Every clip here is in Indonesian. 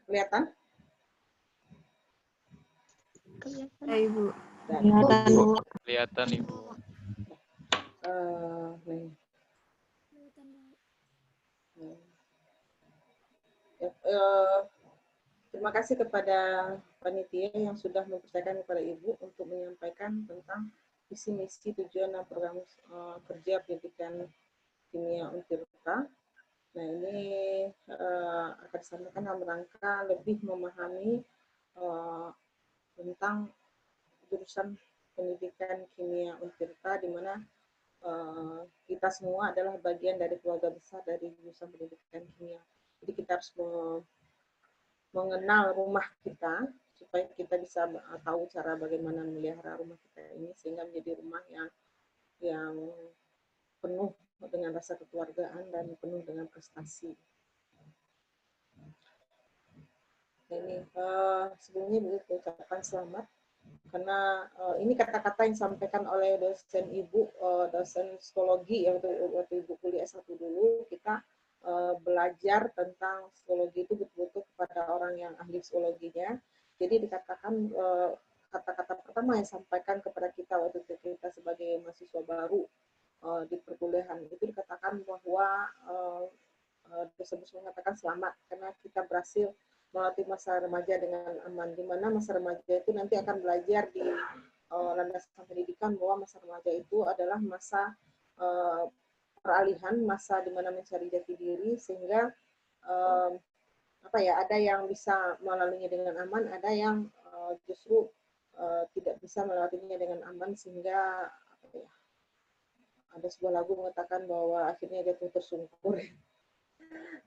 Kelihatan? Ya, Ibu. Dan, Kelihatan, Bu. Kelihatan Ibu. nih. Ya, terima kasih kepada panitia yang sudah mempercayakan kepada Ibu untuk menyampaikan tentang visi misi tujuan dan program kerja pendidikan kimia Untirta. Nah, ini akan disampaikan dalam rangka lebih memahami tentang jurusan pendidikan kimia Untirta, di mana kita semua adalah bagian dari keluarga besar dari jurusan pendidikan kimia. Jadi kita harus mengenal rumah kita supaya kita bisa tahu cara bagaimana memelihara rumah kita ini sehingga menjadi rumah yang penuh dengan rasa kekeluargaan dan penuh dengan prestasi. Ini sebelumnya begitu ucapan selamat karena ini kata-kata yang disampaikan oleh dosen Ibu, dosen psikologi waktu Ibu kuliah S1 dulu, kita belajar tentang psikologi itu betul-betul kepada orang yang ahli psikologinya. Jadi dikatakan kata-kata pertama yang disampaikan kepada kita waktu kita sebagai mahasiswa baru di perkuliahan itu dikatakan bahwa dosen mengatakan selamat karena kita berhasil melalui masa remaja dengan aman, di mana masa remaja itu nanti akan belajar di landasan pendidikan bahwa masa remaja itu adalah masa peralihan, masa di mana mencari jati diri, sehingga ada yang bisa melaluinya dengan aman, ada yang justru tidak bisa melaluinya dengan aman, sehingga ada sebuah lagu mengatakan bahwa akhirnya dia tersungkur.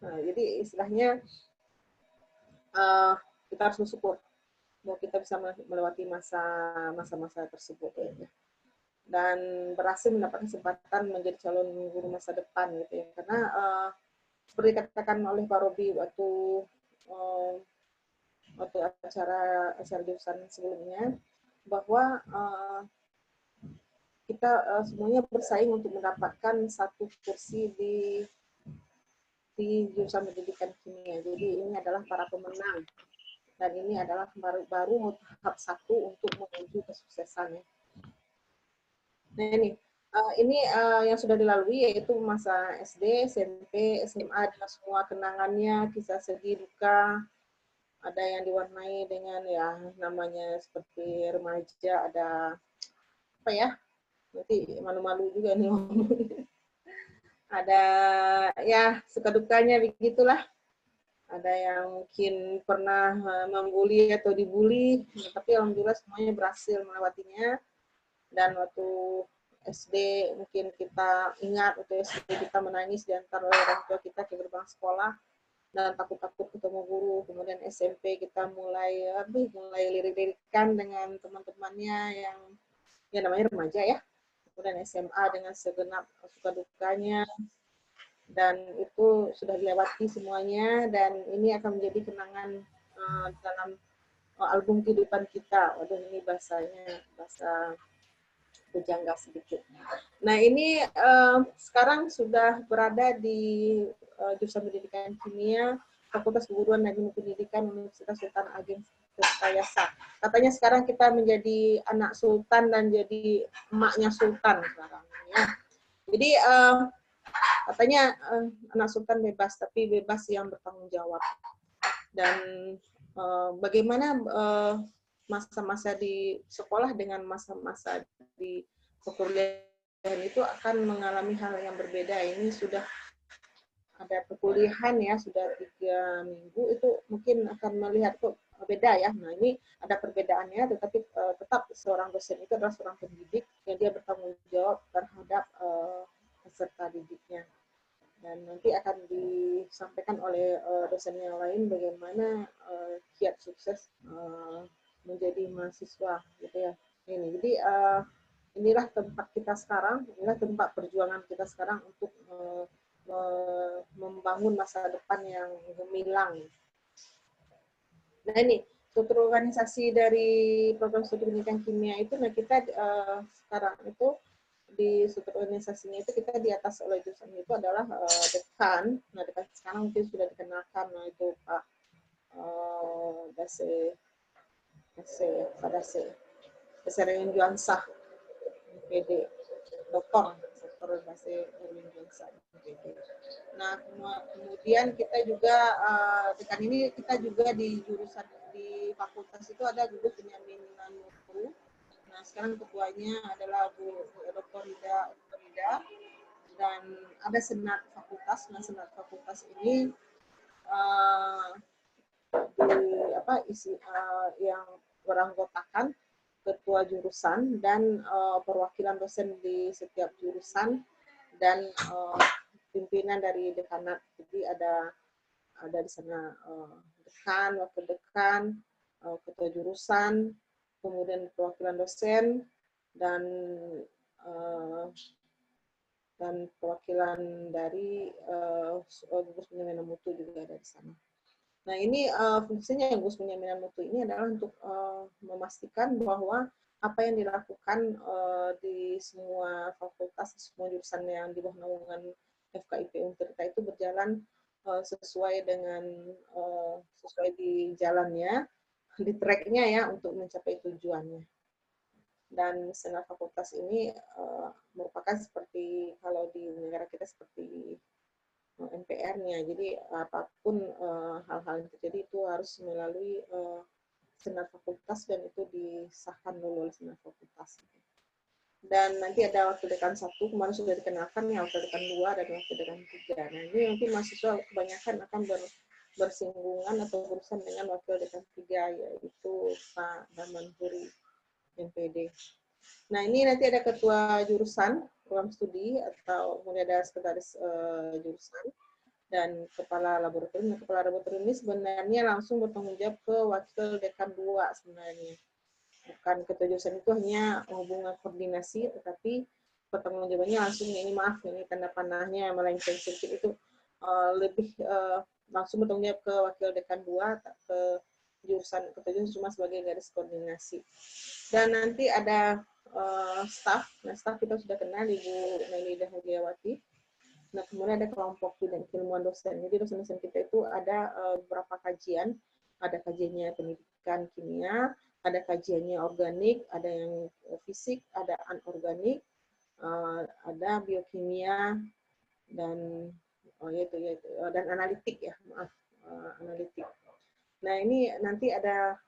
Nah, jadi istilahnya kita harus bersyukur bahwa kita bisa melewati masa-masa tersebut ya. Dan berhasil mendapatkan kesempatan menjadi calon guru masa depan gitu ya. Karena seperti dikatakan oleh Pak Robi waktu acara jurusan sebelumnya bahwa kita semuanya bersaing untuk mendapatkan satu kursi di jurusan pendidikan kimia. Jadi ini adalah para pemenang dan ini adalah baru tahap 1 untuk menuju kesuksesan ya. Nah ini yang sudah dilalui yaitu masa SD, SMP, SMA dengan semua kenangannya, kisah sedih, duka, ada yang diwarnai dengan ya namanya seperti remaja, ada apa ya, nanti malu-malu juga nih ngomongnya. Ada ya suka dukanya begitulah. Ada yang mungkin pernah membuli atau dibully, tapi alhamdulillah semuanya berhasil melewatinya. Dan waktu SD mungkin kita ingat waktu SD kita menangis diantar oleh orang tua kita ke gerbang sekolah dan takut-takut ketemu guru. Kemudian SMP kita mulai lirik-lirikan dengan teman-temannya yang ya namanya remaja ya. Kemudian SMA dengan segenap suka dukanya, dan itu sudah dilewati semuanya, dan ini akan menjadi kenangan dalam album kehidupan kita. Waduh, ini bahasa berjangga sedikit. Nah ini sekarang sudah berada di jurusan pendidikan kimia Fakultas Keguruan dan Ilmu Pendidikan Universitas Sultan Ageng Tirtayasa. Katanya sekarang kita menjadi anak sultan dan jadi emaknya sultan sekarang ya. Jadi katanya anak sultan bebas, tapi bebas yang bertanggung jawab. Dan bagaimana masa-masa di sekolah dengan masa-masa di perkuliahan itu akan mengalami hal yang berbeda. Ini sudah ada perkuliahan ya, sudah 3 minggu, itu mungkin akan melihat kok beda ya. Nah ini ada perbedaannya, tetapi tetap seorang dosen itu adalah seorang pendidik yang dia bertanggung jawab terhadap peserta didiknya. Dan nanti akan disampaikan oleh dosen yang lain bagaimana kiat sukses menjadi mahasiswa gitu ya. Jadi inilah tempat kita sekarang, inilah tempat perjuangan kita sekarang untuk membangun masa depan yang gemilang. Nah ini struktur organisasi dari program studi pendidikan kimia itu, nah kita sekarang itu di struktur organisasinya itu kita di atas oleh jurusan itu adalah dekan. Nah dekan sekarang mungkin sudah dikenalkan, nah itu Pak Dase Erwin Juansah PD doktor bahasa Erwin Juansah PD. Nah kemudian kita juga dengan ini kita juga di jurusan di fakultas itu ada gugus penjaminan mutu. Nah sekarang ketuanya adalah Bu Dr. Rida dan ada senat fakultas. Nah senat fakultas ini yang beranggotakan ketua jurusan dan perwakilan dosen di setiap jurusan dan pimpinan dari dekanat. Jadi ada di sana dekan, wakil dekan, ketua jurusan, kemudian perwakilan dosen dan perwakilan dari gugus penjaminan mutu juga ada di sana. Nah ini fungsinya gugus penjaminan mutu ini adalah untuk memastikan bahwa apa yang dilakukan di semua fakultas, semua jurusan yang di bawah naungan FKIP Untirta itu berjalan sesuai dengan sesuai di jalannya, di tracknya ya untuk mencapai tujuannya. Dan senat fakultas ini merupakan seperti kalau di negara kita seperti MPR-nya. Jadi apapun hal-hal yang terjadi itu harus melalui senat fakultas dan itu disahkan dulu oleh senat fakultas. Dan nanti ada wakil dekan 1, kemarin sudah dikenalkan ya, wakil dekan 2 dan wakil dekan 3. Nah ini nanti mahasiswa kebanyakan akan bersinggungan atau berurusan dengan wakil dekan 3, yaitu Pak Daman Huri, MPD. Nah ini nanti ada ketua jurusan, program studi, atau kemudian ada sekretaris jurusan, dan kepala laboratorium. Nah, kepala laboratorium ini sebenarnya langsung bertanggung jawab ke wakil dekan 2 sebenarnya. Bukan ketua jurusan itu hanya hubungan koordinasi, tetapi pertanggungjawabannya langsung ini maaf ini tanda panahnya melainkan sedikit itu lebih langsung bertanggung jawab ke wakil dekan 2 ke jurusan ketua jurusan cuma sebagai garis koordinasi. Dan nanti ada staff. Nah staff kita sudah kenal Ibu Naili Dahuliawati. Nah kemudian ada kelompok bidang keilmuan dosen. Jadi dosen-dosen kita itu ada beberapa kajian. Ada kajiannya pendidikan kimia, ada kajiannya organik, ada yang fisik, ada anorganik, ada biokimia dan dan analitik ya, maaf, analitik. Nah ini nanti ada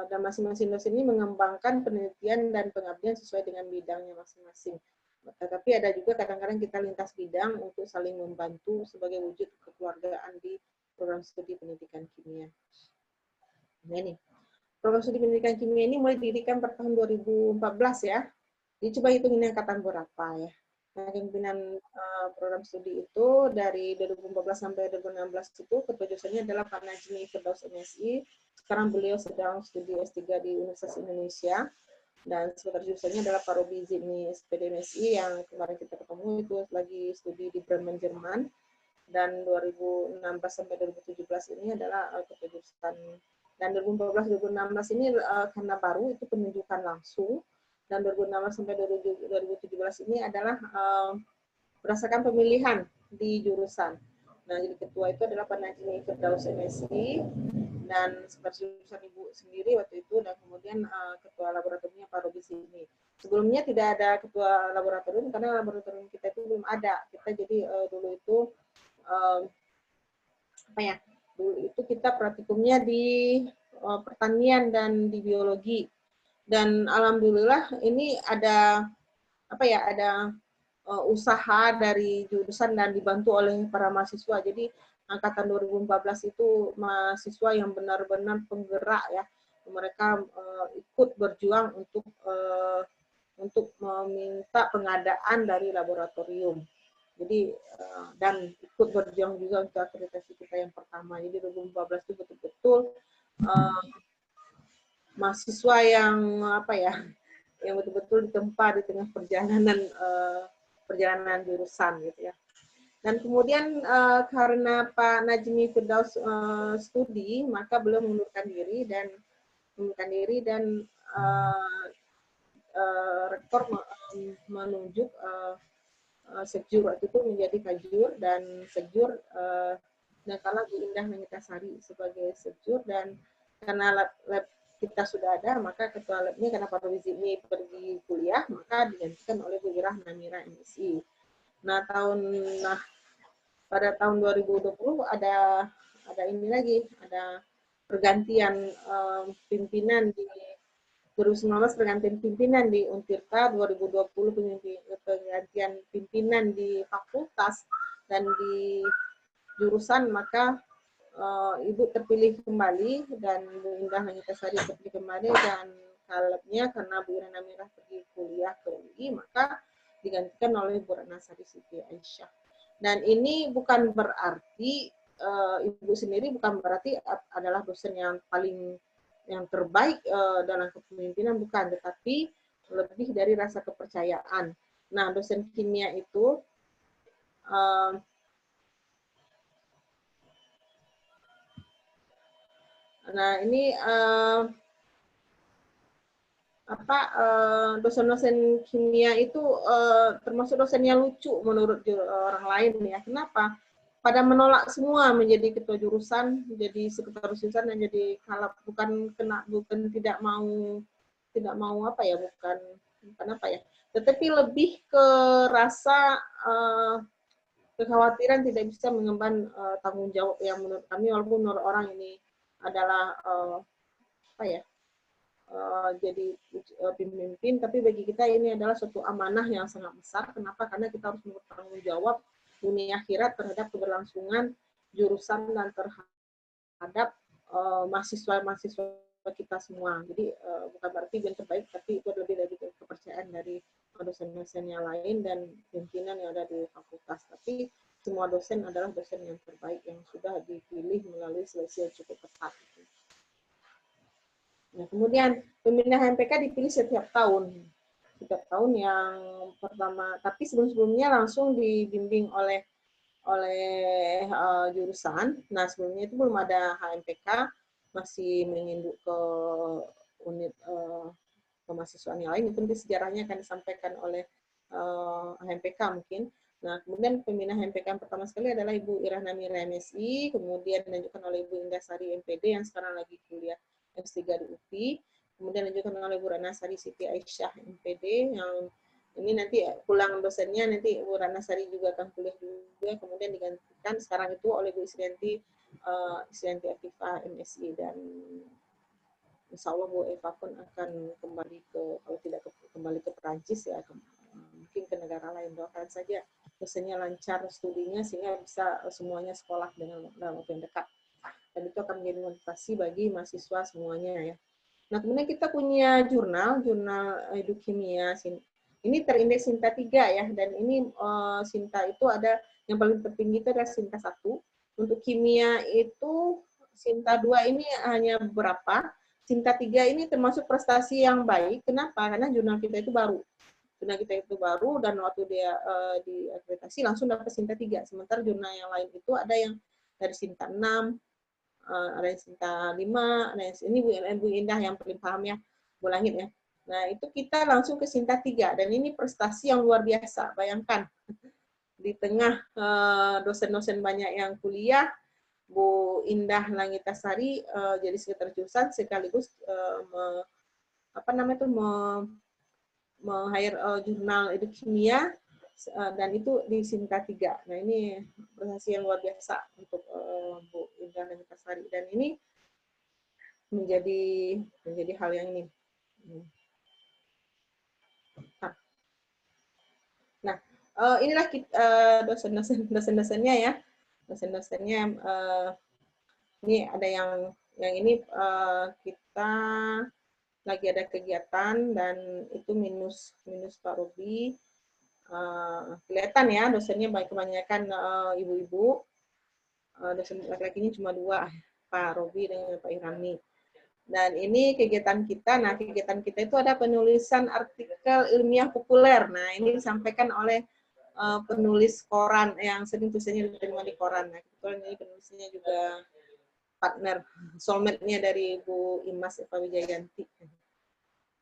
dan masing-masing dosen ini mengembangkan penelitian dan pengabdian sesuai dengan bidangnya masing-masing. Tetapi ada juga kadang-kadang kita lintas bidang untuk saling membantu sebagai wujud kekeluargaan di program studi pendidikan kimia. Nah ini program studi pendidikan kimia ini mulai didirikan pada tahun 2014 ya. Jadi coba hitungin angkatan berapa ya. Nah, pimpinan program studi itu dari 2014 sampai 2016 itu ketua jurusannya adalah Pak Najmi Firdaus MSI. Sekarang beliau sedang studi S3 di Universitas Indonesia. Dan sekretaris jurusannya adalah Pak Robi Zidni SPD MSI yang kemarin kita ketemu itu lagi studi di Bremen, Jerman. Dan 2016 sampai 2017 ini adalah ketua jurusan. Dan 2014-2016 ini karena baru itu penunjukan langsung. Dan 2016 sampai 2017 ini adalah berdasarkan pemilihan di jurusan. Nah, jadi ketua itu adalah Pak Najmi Firdaus MSI dan sekretaris jurusan Ibu sendiri waktu itu, dan kemudian ketua laboratoriumnya Pak Robi Zidni. Sebelumnya tidak ada ketua laboratorium karena laboratorium kita itu belum ada. Kita jadi dulu itu dulu itu kita praktikumnya di pertanian dan di biologi. Dan alhamdulillah ini ada usaha dari jurusan dan dibantu oleh para mahasiswa. Jadi angkatan 2014 itu mahasiswa yang benar-benar penggerak ya. Mereka ikut berjuang untuk meminta pengadaan dari laboratorium. Jadi dan ikut berjuang juga untuk akreditasi kita yang pertama. Jadi 2014 itu betul-betul mahasiswa yang yang betul-betul ditempa di tengah perjalanan jurusan gitu ya. Dan kemudian karena Pak Najmi Firdaus studi, maka beliau mengundurkan diri dan rektor menunjuk sekjur waktu itu menjadi kajur, dan sekjur dan kala Bu Indah Nangitasari sebagai sejur, dan karena lab kita sudah ada, maka ketua labnya karena Pak Rozi ini pergi kuliah, maka digantikan oleh Bu Irah Namira MSI. Nah, pada tahun 2020 ada ini lagi, ada pergantian pimpinan di 2019, pergantian pimpinan di Untirta, 2020 pergantian pimpinan di fakultas dan di jurusan, maka Ibu terpilih kembali dan Bu Indah Nangitasari terpilih kembali, dan kalabnya karena Bu Irah Namira pergi kuliah ke UI, maka digantikan oleh Bu Ratna Sari Siti Aisyah. Dan ini bukan berarti Ibu sendiri bukan berarti adalah dosen yang terbaik dalam kepemimpinan, bukan, tetapi lebih dari rasa kepercayaan. Nah, dosen kimia itu ini dosen-dosen kimia itu termasuk dosen yang lucu menurut orang lain ya. Kenapa? Pada menolak semua menjadi ketua jurusan, menjadi sekretaris jurusan, dan jadi kalap, bukan tidak mau apa ya, bukan apa ya, tetapi lebih ke rasa kekhawatiran tidak bisa mengemban tanggung jawab yang menurut kami, walaupun menurut orang ini adalah jadi pemimpin, tapi bagi kita ini adalah suatu amanah yang sangat besar. Kenapa? Karena kita harus bertanggung jawab dunia akhirat terhadap keberlangsungan jurusan dan terhadap mahasiswa-mahasiswa kita semua. Jadi bukan berarti yang terbaik, tapi itu lebih dari kepercayaan dari dosen-dosen yang lain dan pimpinan yang ada di fakultas. Tapi semua dosen adalah dosen yang terbaik yang sudah dipilih melalui seleksi yang cukup ketat. Nah, kemudian pemindahan MPK dipilih setiap tahun yang pertama, tapi sebelumnya langsung dibimbing oleh jurusan. Nah, sebelumnya itu belum ada HMPK, masih menginduk ke unit kemahasiswaan yang lain. Itu nanti sejarahnya akan disampaikan oleh HMPK mungkin. Nah, kemudian pembina HMPK yang pertama sekali adalah Ibu Irah Namira MSI, kemudian dilanjutkan oleh Ibu Indah Sari MPD yang sekarang lagi kuliah S3 di UPI, kemudian dilanjutkan oleh Bu Ratna Sari Siti Aisyah MPD, yang ini nanti pulang dosennya, nanti Bu Ratna Sari juga akan kuliah juga, kemudian digantikan sekarang itu oleh Bu Isrianti Atifah MSI, dan insya Allah Bu Eva pun akan kembali kalau tidak kembali ke Perancis ya, mungkin ke negara lain. Doakan saja dosennya lancar studinya sehingga bisa semuanya sekolah dalam waktu yang dekat. Dan itu akan menjadi motivasi bagi mahasiswa semuanya ya. Nah, kemudian kita punya jurnal Edukimia. Ini terindeks Sinta 3 ya, dan ini Sinta itu ada yang paling tertinggi itu adalah Sinta 1. Untuk kimia itu Sinta 2 ini hanya beberapa. Sinta 3 ini termasuk prestasi yang baik. Kenapa? Karena jurnal kita itu baru. Jurnal kita itu baru, dan waktu dia diakreditasi langsung dapat Sinta 3. Sementara jurnal yang lain itu ada yang dari Sinta 6, ada yang Sinta 5, ada yang ini Bu Indah yang paling paham ya, Bu Langit ya. Nah, itu kita langsung ke Sinta 3, dan ini prestasi yang luar biasa. Bayangkan, di tengah dosen-dosen banyak yang kuliah, Bu Indah Nangitasari jadi sekretaris jurusan sekaligus meng-hire jurnal Edukimia, dan itu di Sinta 3. Nah, ini prestasi yang luar biasa untuk Bu Indah Nangitasari, dan ini menjadi hal yang ini. Nah, inilah dosen-dosennya ya. Dosen-dosennya ini ada yang ini kita lagi ada kegiatan, dan itu minus Pak Robi. Kelihatan ya dosennya baik, kebanyakan ibu-ibu. Dosen laki-lakinya cuma 2, Pak Robi dan Pak Irami. Dan ini kegiatan kita. Nah, kegiatan kita itu ada penulisan artikel ilmiah populer. Nah, ini disampaikan oleh penulis koran yang sering tulisannya diterima di koran. Nah, kebetulan ini penulisnya juga partner soulmate-nya dari Bu Imas Eva Wijayanti,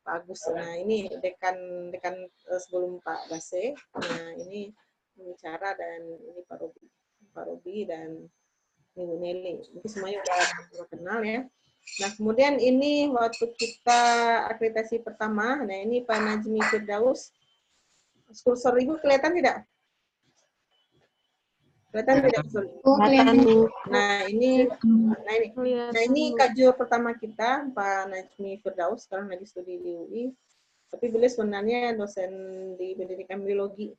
Pak Agus. Nah, ini dekan sebelum Pak Base. Nah, ini pembicara, dan ini Pak Robi dan Ibu Nelly. Mungkin semuanya udah kenal ya. Nah, kemudian ini waktu kita akreditasi pertama, nah ini Pak Najmi Firdaus. Kursor Ibu kelihatan tidak? Kelihatan tidak? Kelihatan, Bu. Nah, ini kajur pertama kita, Pak Najmi Firdaus, sekarang lagi studi di UI. Tapi beliau sebenarnya dosen di pendidikan biologi.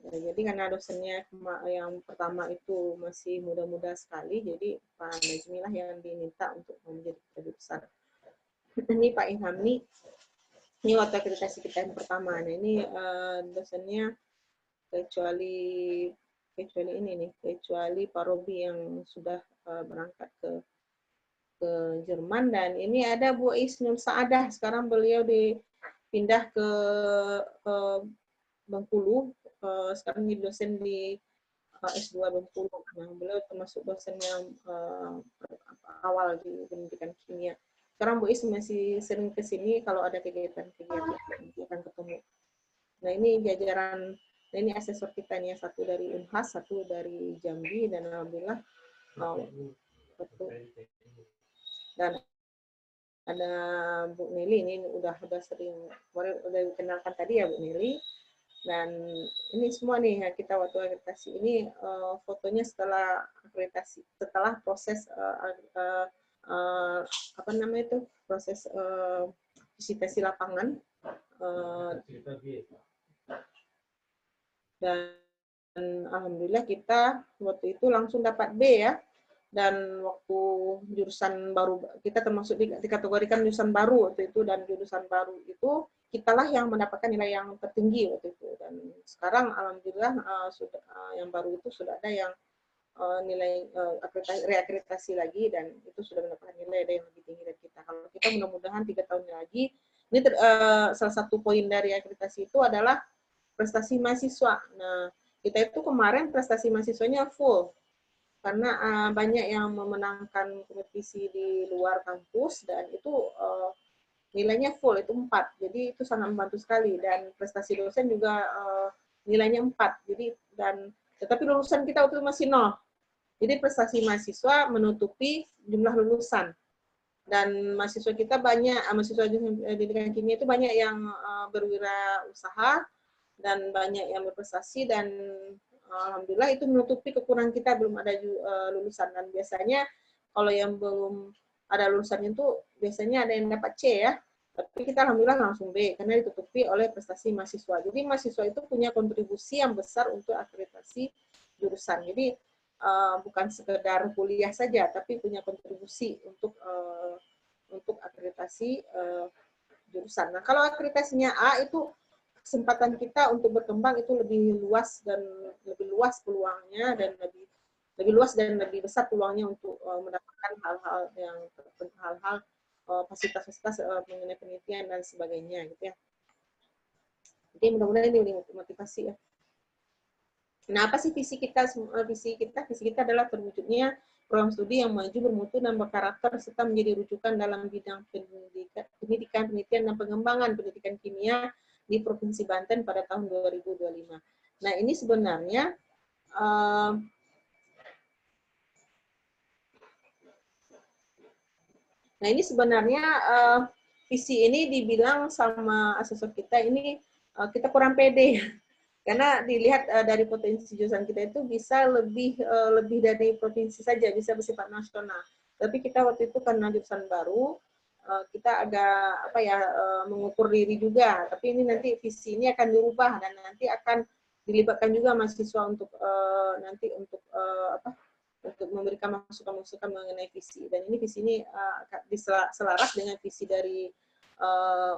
Nah, jadi karena dosennya yang pertama itu masih muda-muda sekali, jadi Pak Najmi lah yang diminta untuk menjadi kajur besar. Ini Pak Ilhami, ini waktu akreditasi kita yang pertama. Nah, ini dosennya kecuali ini nih, kecuali Pak Robi yang sudah berangkat ke Jerman, dan ini ada Bu Isnur Saadah, sekarang beliau dipindah ke Bengkulu, sekarang jadi dosen di S2 Bengkulu. Nah, beliau termasuk dosen yang awal di pendidikan kimia. Sekarang Bu Is masih sering ke sini kalau ada kegiatan-kegiatan akan ketemu. Nah, ini jajaran, nah ini asesor kita nih, satu dari Unhas, satu dari Jambi, dan alhamdulillah dan ada Bu Nelly, ini udah sering, udah dikenalkan tadi ya Bu Nelly. Dan ini semua nih kita waktu akreditasi ini fotonya setelah akreditasi, setelah proses apa namanya itu, proses visitasi lapangan, dan alhamdulillah kita waktu itu langsung dapat B ya. Dan waktu jurusan baru, kita termasuk dikategorikan jurusan baru waktu itu, dan jurusan baru itu kitalah yang mendapatkan nilai yang tertinggi waktu itu. Dan sekarang alhamdulillah yang baru itu sudah ada yang nilai reakreditasi lagi, dan itu sudah mendapatkan nilai yang lebih tinggi dari kita. Kalau kita mudah-mudahan 3 tahun lagi, ini salah satu poin dari akreditasi itu adalah prestasi mahasiswa. Nah, kita itu kemarin prestasi mahasiswanya full, karena banyak yang memenangkan kompetisi di luar kampus, dan itu nilainya full, itu 4. Jadi itu sangat membantu sekali, dan prestasi dosen juga nilainya 4. Jadi tetapi lulusan kita waktu itu masih 0. Jadi prestasi mahasiswa menutupi jumlah lulusan. Dan mahasiswa kita banyak, mahasiswa pendidikan kimia itu banyak yang berwirausaha dan banyak yang berprestasi, dan alhamdulillah itu menutupi kekurangan kita, belum ada lulusan. Dan biasanya kalau yang belum ada lulusan itu biasanya ada yang dapat C ya, tapi kita alhamdulillah langsung B karena ditutupi oleh prestasi mahasiswa. Jadi mahasiswa itu punya kontribusi yang besar untuk akreditasi jurusan. Jadi bukan sekedar kuliah saja, tapi punya kontribusi untuk akreditasi jurusan. Nah, kalau akreditasinya A itu kesempatan kita untuk berkembang itu lebih luas, dan lebih luas peluangnya, dan lebih luas dan lebih besar peluangnya untuk mendapatkan hal-hal fasilitas-fasilitas mengenai penelitian dan sebagainya gitu ya. Jadi mudah-mudahan ini motivasi ya. Nah, apa sih visi kita? Visi kita adalah terwujudnya program studi yang maju, bermutu, dan berkarakter, serta menjadi rujukan dalam bidang pendidikan, penelitian, dan pengembangan pendidikan kimia di Provinsi Banten pada tahun 2025. Nah, ini sebenarnya visi ini dibilang sama asesor kita ini kita kurang pede. Karena dilihat dari potensi jurusan kita itu bisa lebih dari provinsi saja, bisa bersifat nasional. Tapi kita waktu itu karena jurusan baru, kita agak mengukur diri juga. Tapi ini nanti visi ini akan dirubah, dan nanti akan dilibatkan juga mahasiswa untuk untuk memberikan masukan-masukan mengenai visi. Dan ini visi ini selaras dengan visi dari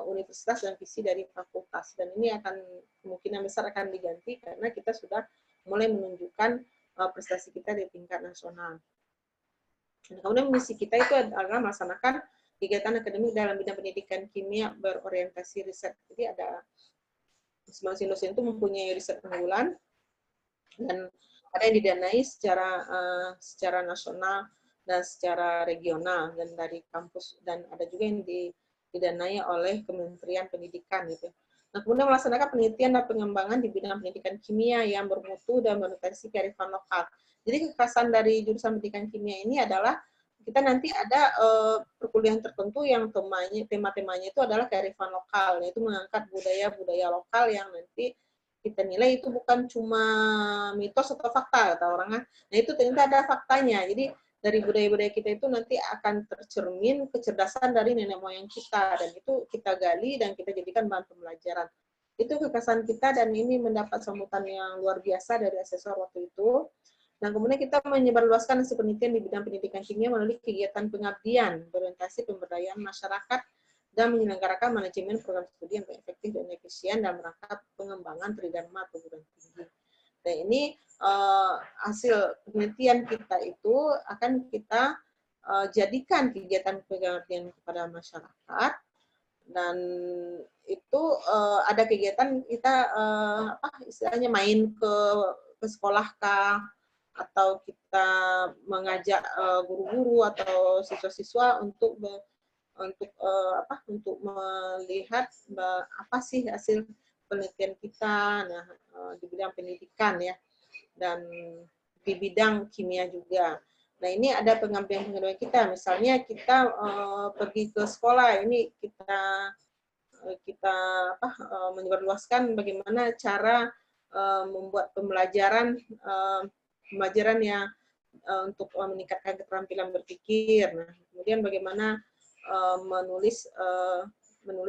universitas dan visi dari fakultas, dan ini akan kemungkinan besar akan diganti karena kita sudah mulai menunjukkan prestasi kita di tingkat nasional. Dan kemudian misi kita itu adalah melaksanakan kegiatan akademik dalam bidang pendidikan kimia berorientasi riset. Jadi ada masing-masing dosen itu mempunyai riset unggulan, dan ada yang didanai secara nasional dan secara regional dan dari kampus, dan ada juga yang didanai oleh Kementerian Pendidikan gitu. Nah, kemudian melaksanakan penelitian dan pengembangan di bidang pendidikan kimia yang bermutu dan bernutrisi kearifan lokal. Jadi kekhasan dari jurusan pendidikan kimia ini adalah kita nanti ada perkuliahan tertentu yang tema-temanya itu adalah kearifan lokal, yaitu mengangkat budaya-budaya lokal yang nanti kita nilai itu bukan cuma mitos atau fakta, kata orang. Nah, itu ternyata ada faktanya. Jadi dari budaya-budaya kita itu nanti akan tercermin kecerdasan dari nenek moyang kita, dan itu kita gali dan kita jadikan bahan pembelajaran. Itu kekhasan kita, dan ini mendapat sambutan yang luar biasa dari asesor waktu itu. Dan kemudian kita menyebarluaskan hasil penelitian di bidang pendidikan kimia melalui kegiatan pengabdian berorientasi pemberdayaan masyarakat dan menyelenggarakan manajemen program studi yang efektif dan efisien dalam rangka pengembangan tridharma perguruan tinggi. Nah, ini hasil penelitian kita itu akan kita jadikan kegiatan pengabdian kepada masyarakat, dan itu ada kegiatan kita istilahnya main ke sekolah kah, atau kita mengajak guru-guru atau siswa-siswa untuk melihat apa sih hasil penelitian kita, nah di bidang pendidikan ya, dan di bidang kimia juga. Nah, ini ada pengabdian kita, misalnya kita pergi ke sekolah, ini kita menyebarluaskan bagaimana cara membuat pembelajaran yang untuk meningkatkan keterampilan berpikir. Nah, kemudian bagaimana menulis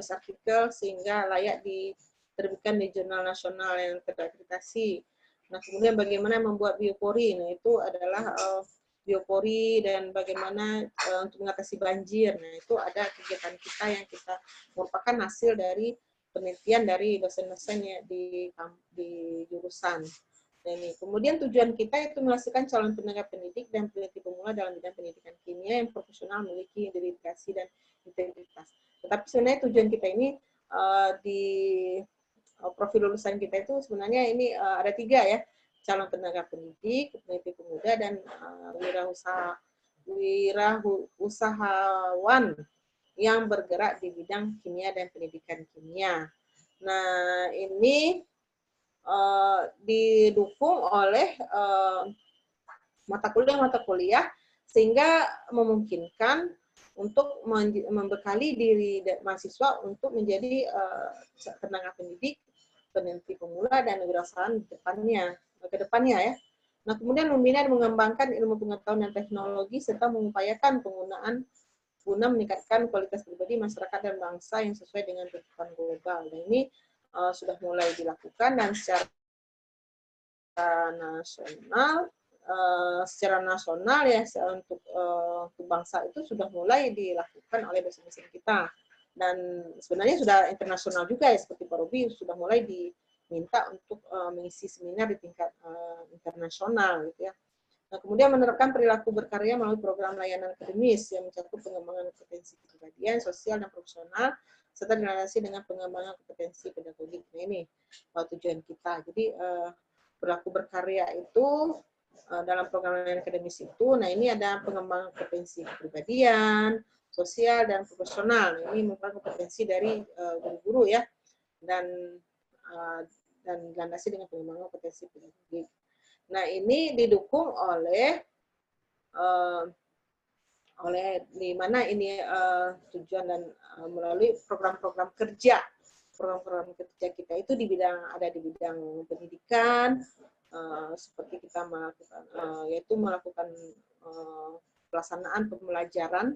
artikel sehingga layak diterbitkan di jurnal nasional yang terakreditasi. Nah, kemudian bagaimana membuat biopori. Nah, itu adalah biopori dan bagaimana untuk mengatasi banjir. Nah, itu ada kegiatan kita yang kita merupakan hasil dari penelitian dari dosen-dosen ya di jurusan. Nah, ini. Kemudian tujuan kita itu menghasilkan calon tenaga pendidik dan peneliti pemula dalam bidang pendidikan kimia yang profesional, memiliki dedikasi dan integritas. Tetapi sebenarnya tujuan kita ini di profil lulusan kita itu sebenarnya ini ada 3 ya, calon tenaga pendidik, peneliti pemuda, dan wirausahawan yang bergerak di bidang kimia dan pendidikan kimia. Nah, ini didukung oleh mata kuliah sehingga memungkinkan untuk membekali diri mahasiswa untuk menjadi tenaga pendidik, peneliti pemula, dan wirausahawan ke depannya ya. Nah, kemudian membina dan mengembangkan ilmu pengetahuan dan teknologi serta mengupayakan penggunaan guna meningkatkan kualitas pribadi masyarakat dan bangsa yang sesuai dengan tuntutan global. Dan ini sudah mulai dilakukan, dan secara nasional ya untuk bangsa itu sudah mulai dilakukan oleh dosen-dosen kita, dan sebenarnya sudah internasional juga ya, seperti Pak Robi sudah mulai diminta untuk mengisi seminar di tingkat internasional gitu ya. Nah, kemudian menerapkan perilaku berkarya melalui program layanan akademis yang mencakup pengembangan kompetensi kepribadian, sosial, dan profesional, serta dilandasi dengan pengembangan kompetensi pedagogik. Nah, ini tujuan kita. Jadi perilaku berkarya itu dalam program layanan akademis itu, nah ini ada pengembangan kompetensi kepribadian, sosial, dan profesional. Ini merupakan kompetensi dari guru-guru ya, dan dilandasi dengan pengembangan kompetensi pedagogik. Nah, ini didukung oleh di mana ini tujuan dan melalui program-program kerja. Program-program kerja kita itu di bidang pendidikan, seperti kita melakukan pelaksanaan pembelajaran,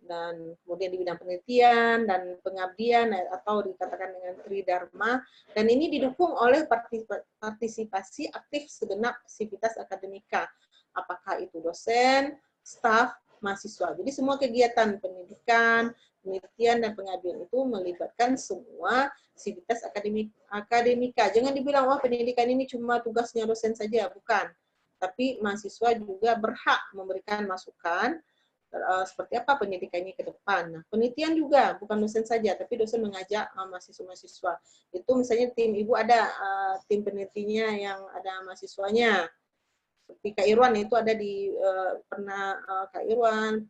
dan kemudian di bidang penelitian dan pengabdian atau dikatakan dengan tridharma, dan ini didukung oleh partisipasi aktif segenap sivitas akademika, apakah itu dosen, staf, mahasiswa. Jadi semua kegiatan pendidikan, penelitian, dan pengabdian itu melibatkan semua sivitas akademika. Jangan dibilang wah pendidikan ini cuma tugasnya dosen saja, bukan. Tapi mahasiswa juga berhak memberikan masukan seperti apa pendidikannya ke depan. Nah, penelitian juga bukan dosen saja, tapi dosen mengajak mahasiswa-mahasiswa. Itu misalnya tim ibu ada tim penelitinya yang ada mahasiswanya. Seperti Kak Irwan itu ada di Kak Irwan,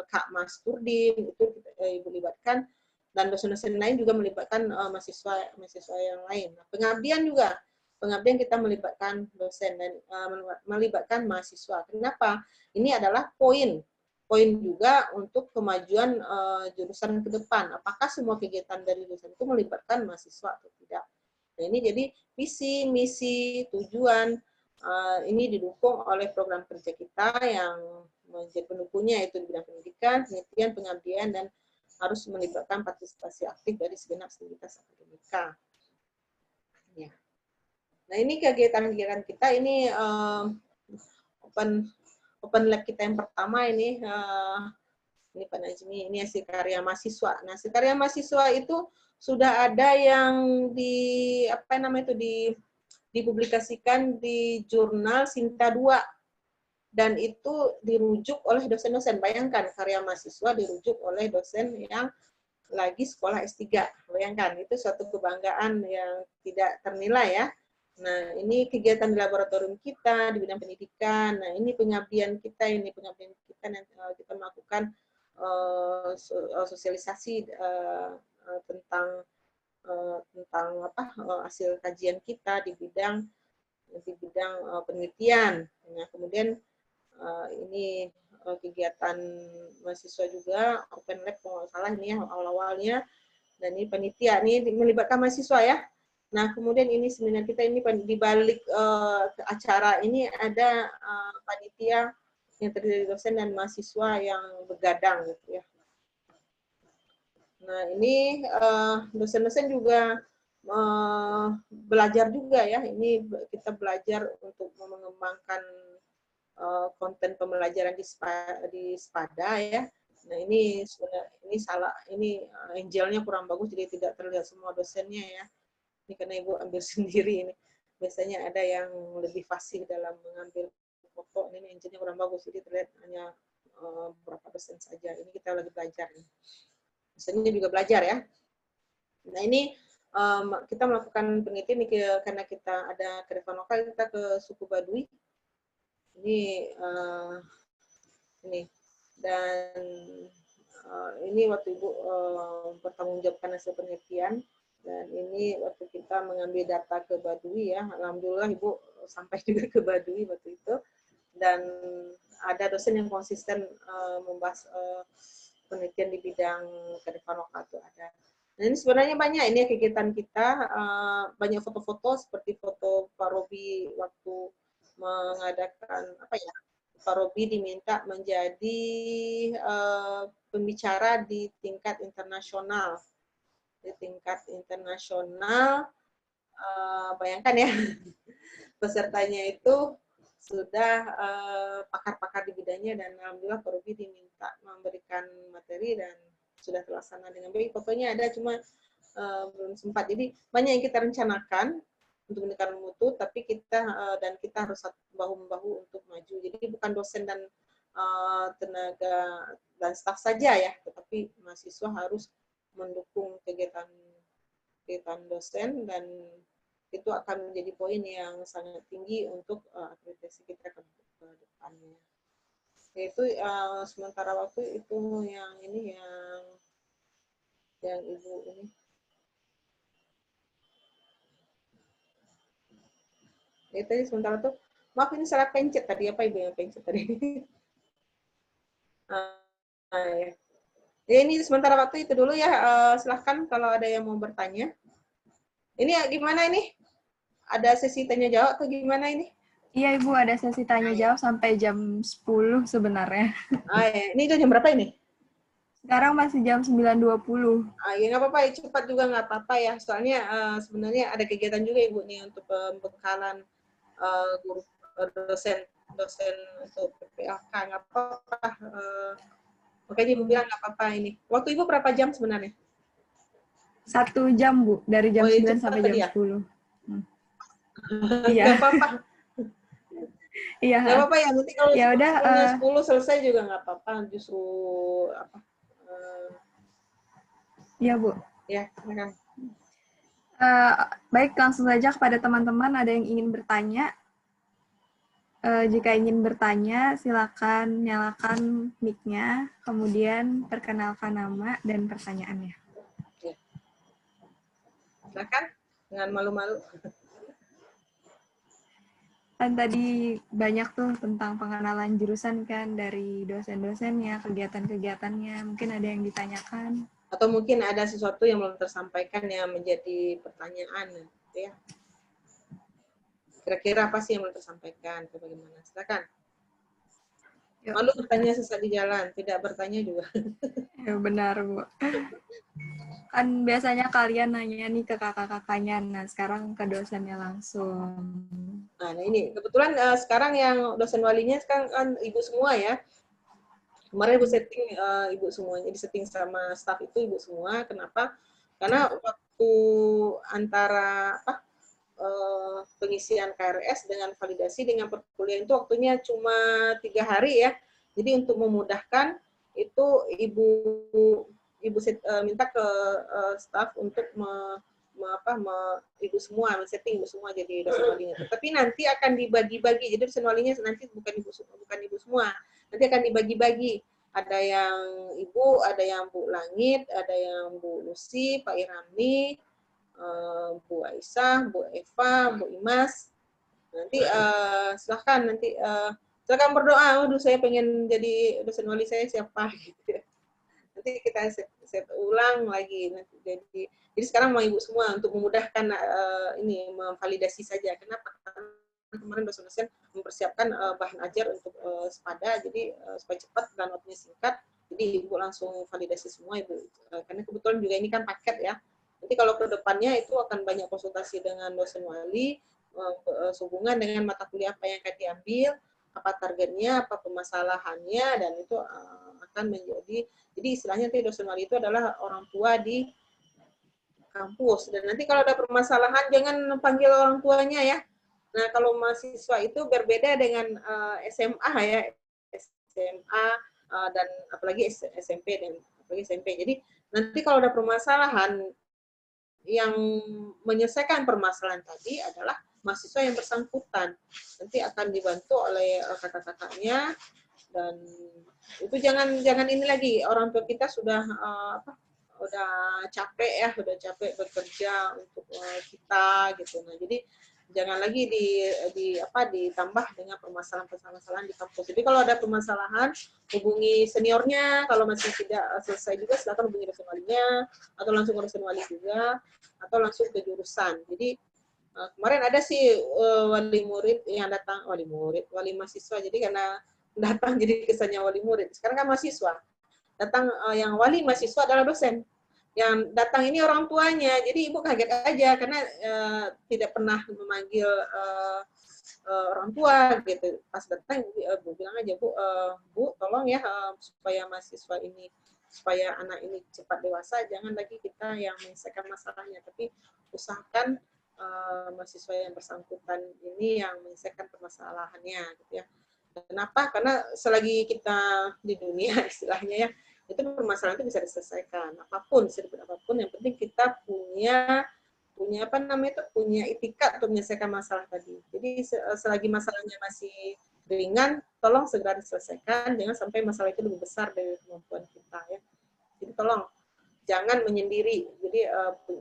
Kak Mas Turdin itu ibu libatkan dan dosen-dosen lain juga melibatkan mahasiswa yang lain. Nah, pengabdian juga, pengabdian kita melibatkan dosen dan melibatkan mahasiswa. Kenapa? Ini adalah poin juga untuk kemajuan jurusan ke depan. Apakah semua kegiatan dari jurusan itu melibatkan mahasiswa atau tidak? Nah, ini jadi visi, misi, tujuan ini didukung oleh program kerja kita yang menjadi pendukungnya, yaitu di bidang pendidikan, penelitian, pengabdian, dan harus melibatkan partisipasi aktif dari segenap aktivitas akademika. Ya. Nah, ini kegiatan-kegiatan kita ini open lab kita yang pertama ini Pak Najmi, ini hasil karya mahasiswa. Nah, hasil karya mahasiswa itu sudah ada yang dipublikasikan di jurnal Sinta 2 dan itu dirujuk oleh dosen-dosen. Bayangkan karya mahasiswa dirujuk oleh dosen yang lagi sekolah S3. Bayangkan, itu suatu kebanggaan yang tidak ternilai ya. Nah, ini kegiatan di laboratorium kita di bidang pendidikan. Nah, ini pengabdian kita yang kita melakukan sosialisasi tentang hasil kajian kita di bidang penelitian. Nah, kemudian ini kegiatan mahasiswa juga open lab kalau nggak salah ini ya awal-awalnya, dan ini panitia ini melibatkan mahasiswa ya. Nah, kemudian ini seminar kita ini di balik acara ini ada panitia yang terdiri dari dosen dan mahasiswa yang begadang gitu ya. Nah, ini dosen-dosen juga belajar juga ya. Ini kita belajar untuk mengembangkan konten pembelajaran di Spada ya. Nah, ini Angelnya kurang bagus jadi tidak terlihat semua dosennya ya. Ini karena Ibu ambil sendiri ini. Biasanya ada yang lebih fasih dalam mengambil foto. Ini Angelnya kurang bagus jadi terlihat hanya beberapa dosen saja. Ini kita lagi belajar nih. Dosennya juga belajar ya. Nah, ini kita melakukan penelitian karena kita ada kearifan lokal, kita ke suku Baduy. Ini dan ini waktu Ibu bertanggungjawabkan hasil penelitian, dan ini waktu kita mengambil data ke Baduy ya, alhamdulillah Ibu sampai juga ke Baduy waktu itu, dan ada dosen yang konsisten membahas penelitian di bidang kearifan lokal itu ada. Nah, ini sebenarnya banyak ini kegiatan kita, banyak foto-foto seperti foto Pak Robi waktu mengadakan Pak Robi diminta menjadi pembicara di tingkat internasional. Di tingkat internasional, bayangkan ya, pesertanya itu sudah pakar-pakar di bidangnya, dan alhamdulillah Pak Robi diminta memberikan materi dan sudah terlaksana dengan baik. Fotonya ada cuma belum sempat. Jadi banyak yang kita rencanakan untuk menekan mutu, tapi kita harus bahu-membahu untuk maju. Jadi bukan dosen dan tenaga dan staf saja ya, tetapi mahasiswa harus mendukung kegiatan dosen, dan itu akan menjadi poin yang sangat tinggi untuk akreditasi kita ke depannya. Yaitu sementara waktu itu yang Ibu ini. Ya, tadi sementara tuh, maaf ini salah pencet tadi, apa Ibu yang pencet tadi? Ya. Ya, ini sementara waktu itu dulu ya, silahkan kalau ada yang mau bertanya. Ini gimana ini? Ada sesi tanya jawab atau gimana ini? Iya Ibu, ada sesi tanya jawab sampai jam 10 sebenarnya. Ya. Ini udah jam berapa ini? Sekarang masih jam 9.20. Ya nggak apa-apa, ya, cepat juga nggak apa-apa ya. Soalnya sebenarnya ada kegiatan juga Ibu nih untuk pembekalan guru dosen untuk PPLK, nggak apa-apa. Makanya Ibu bilang nggak apa-apa ini. Waktu Ibu berapa jam sebenarnya? 1 jam Bu, dari jam 9 sampai jam 10. Iya. Nggak apa-apa. Iya. Nggak apa-apa ya, nanti kalau ya udah 10 selesai juga nggak apa-apa. Justru Iya Bu. Ya, silakan. Baik, langsung saja kepada teman-teman, ada yang ingin bertanya. Jika ingin bertanya, silakan nyalakan mic-nya, kemudian perkenalkan nama dan pertanyaannya. Silakan dengan malu-malu. Kan tadi banyak tuh tentang pengenalan jurusan kan dari dosen-dosennya, kegiatan-kegiatannya. Mungkin ada yang ditanyakan. Atau mungkin ada sesuatu yang belum tersampaikan yang menjadi pertanyaan, gitu ya. Kira-kira apa sih yang belum tersampaikan? Atau bagaimana? Silakan. Yuk. Malu bertanya sesat di jalan, tidak bertanya juga. Ya, benar, Bu. Kan biasanya kalian nanya nih ke kakak-kakaknya, nah sekarang ke dosennya langsung. Nah, ini kebetulan sekarang yang dosen walinya sekarang kan ibu semua ya. Kemarin ibu setting ibu semuanya, di setting sama staff itu ibu semua. Kenapa? Karena waktu antara pengisian KRS dengan validasi dengan perkuliahan itu waktunya cuma 3 hari ya. Jadi untuk memudahkan itu ibu minta ke staff untuk ibu semua, men-setting ibu semua jadi dosen walinya. Tapi nanti akan dibagi-bagi. Jadi dosen walinya nanti bukan ibu semua. Nanti akan dibagi-bagi. Ada yang ibu, ada yang Bu Langit, ada yang Bu Lucy, Pak Irami, Bu Aisyah, Bu Eva, Bu Imas. Nanti silahkan nanti silakan berdoa. Waduh, saya pengen jadi dosen wali, saya siapa gitu ya. Nanti kita set ulang lagi. Jadi sekarang mau ibu semua untuk memudahkan ini memvalidasi saja. Kenapa? Kemarin dosen-dosen mempersiapkan bahan ajar untuk sepada, jadi supaya cepat dan waktunya singkat. Jadi ibu langsung validasi semua ibu. Karena kebetulan juga ini kan paket ya. Nanti kalau ke depannya itu akan banyak konsultasi dengan dosen wali, sehubungan dengan mata kuliah apa yang akan diambil, apa targetnya, apa permasalahannya, dan itu akan menjadi, jadi istilahnya nanti dosen wali itu adalah orang tua di kampus. Dan nanti kalau ada permasalahan jangan panggil orang tuanya ya. Nah, kalau mahasiswa itu berbeda dengan SMA ya, SMA dan apalagi SMP dan apalagi SMP. Jadi nanti kalau ada permasalahan, yang menyelesaikan permasalahan tadi adalah mahasiswa yang bersangkutan. Nanti akan dibantu oleh kakak-kakaknya, dan itu jangan ini lagi, orang tua kita sudah udah capek bekerja untuk kita gitu. Nah, jadi jangan lagi ditambah dengan permasalahan di kampus. Jadi kalau ada permasalahan, hubungi seniornya. Kalau masih tidak selesai juga, silakan hubungi dosen walinya, atau langsung ke dosen wali juga, atau langsung ke jurusan. Jadi kemarin ada sih wali murid yang datang, wali mahasiswa. Jadi karena datang jadi kesannya wali murid. Sekarang kan mahasiswa. Datang yang wali mahasiswa adalah dosen. Yang datang ini orang tuanya, jadi ibu kaget aja karena tidak pernah memanggil orang tua gitu. Pas datang ibu bilang aja, Bu tolong ya supaya mahasiswa ini, supaya anak ini cepat dewasa, jangan lagi kita yang menyelesaikan masalahnya, tapi usahakan mahasiswa yang bersangkutan ini yang menyelesaikan permasalahannya gitu ya. Kenapa? Karena selagi kita di dunia istilahnya ya, itu permasalahan itu bisa diselesaikan apapun, yang penting kita punya punya itikat untuk menyelesaikan masalah tadi. Jadi selagi masalahnya masih ringan, tolong segera diselesaikan, jangan sampai masalah itu lebih besar dari kemampuan kita ya. Jadi tolong jangan menyendiri. Jadi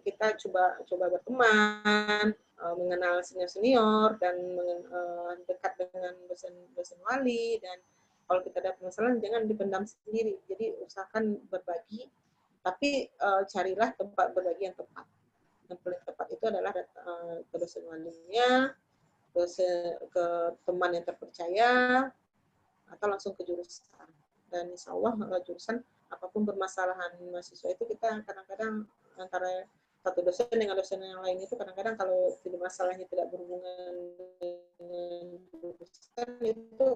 kita coba berteman, mengenal senior dan dekat dengan dosen wali, dan kalau kita ada permasalahan jangan dipendam sendiri. Jadi usahakan berbagi, tapi carilah tempat berbagi yang tepat. Yang paling tepat itu adalah ke dosen walinya, ke teman yang terpercaya, atau langsung ke jurusan. Dan insya Allah jurusan apapun permasalahan mahasiswa itu, kita kadang-kadang antara satu dosen dengan dosen yang lain itu kadang-kadang kalau masalahnya tidak berhubungan dengan jurusan itu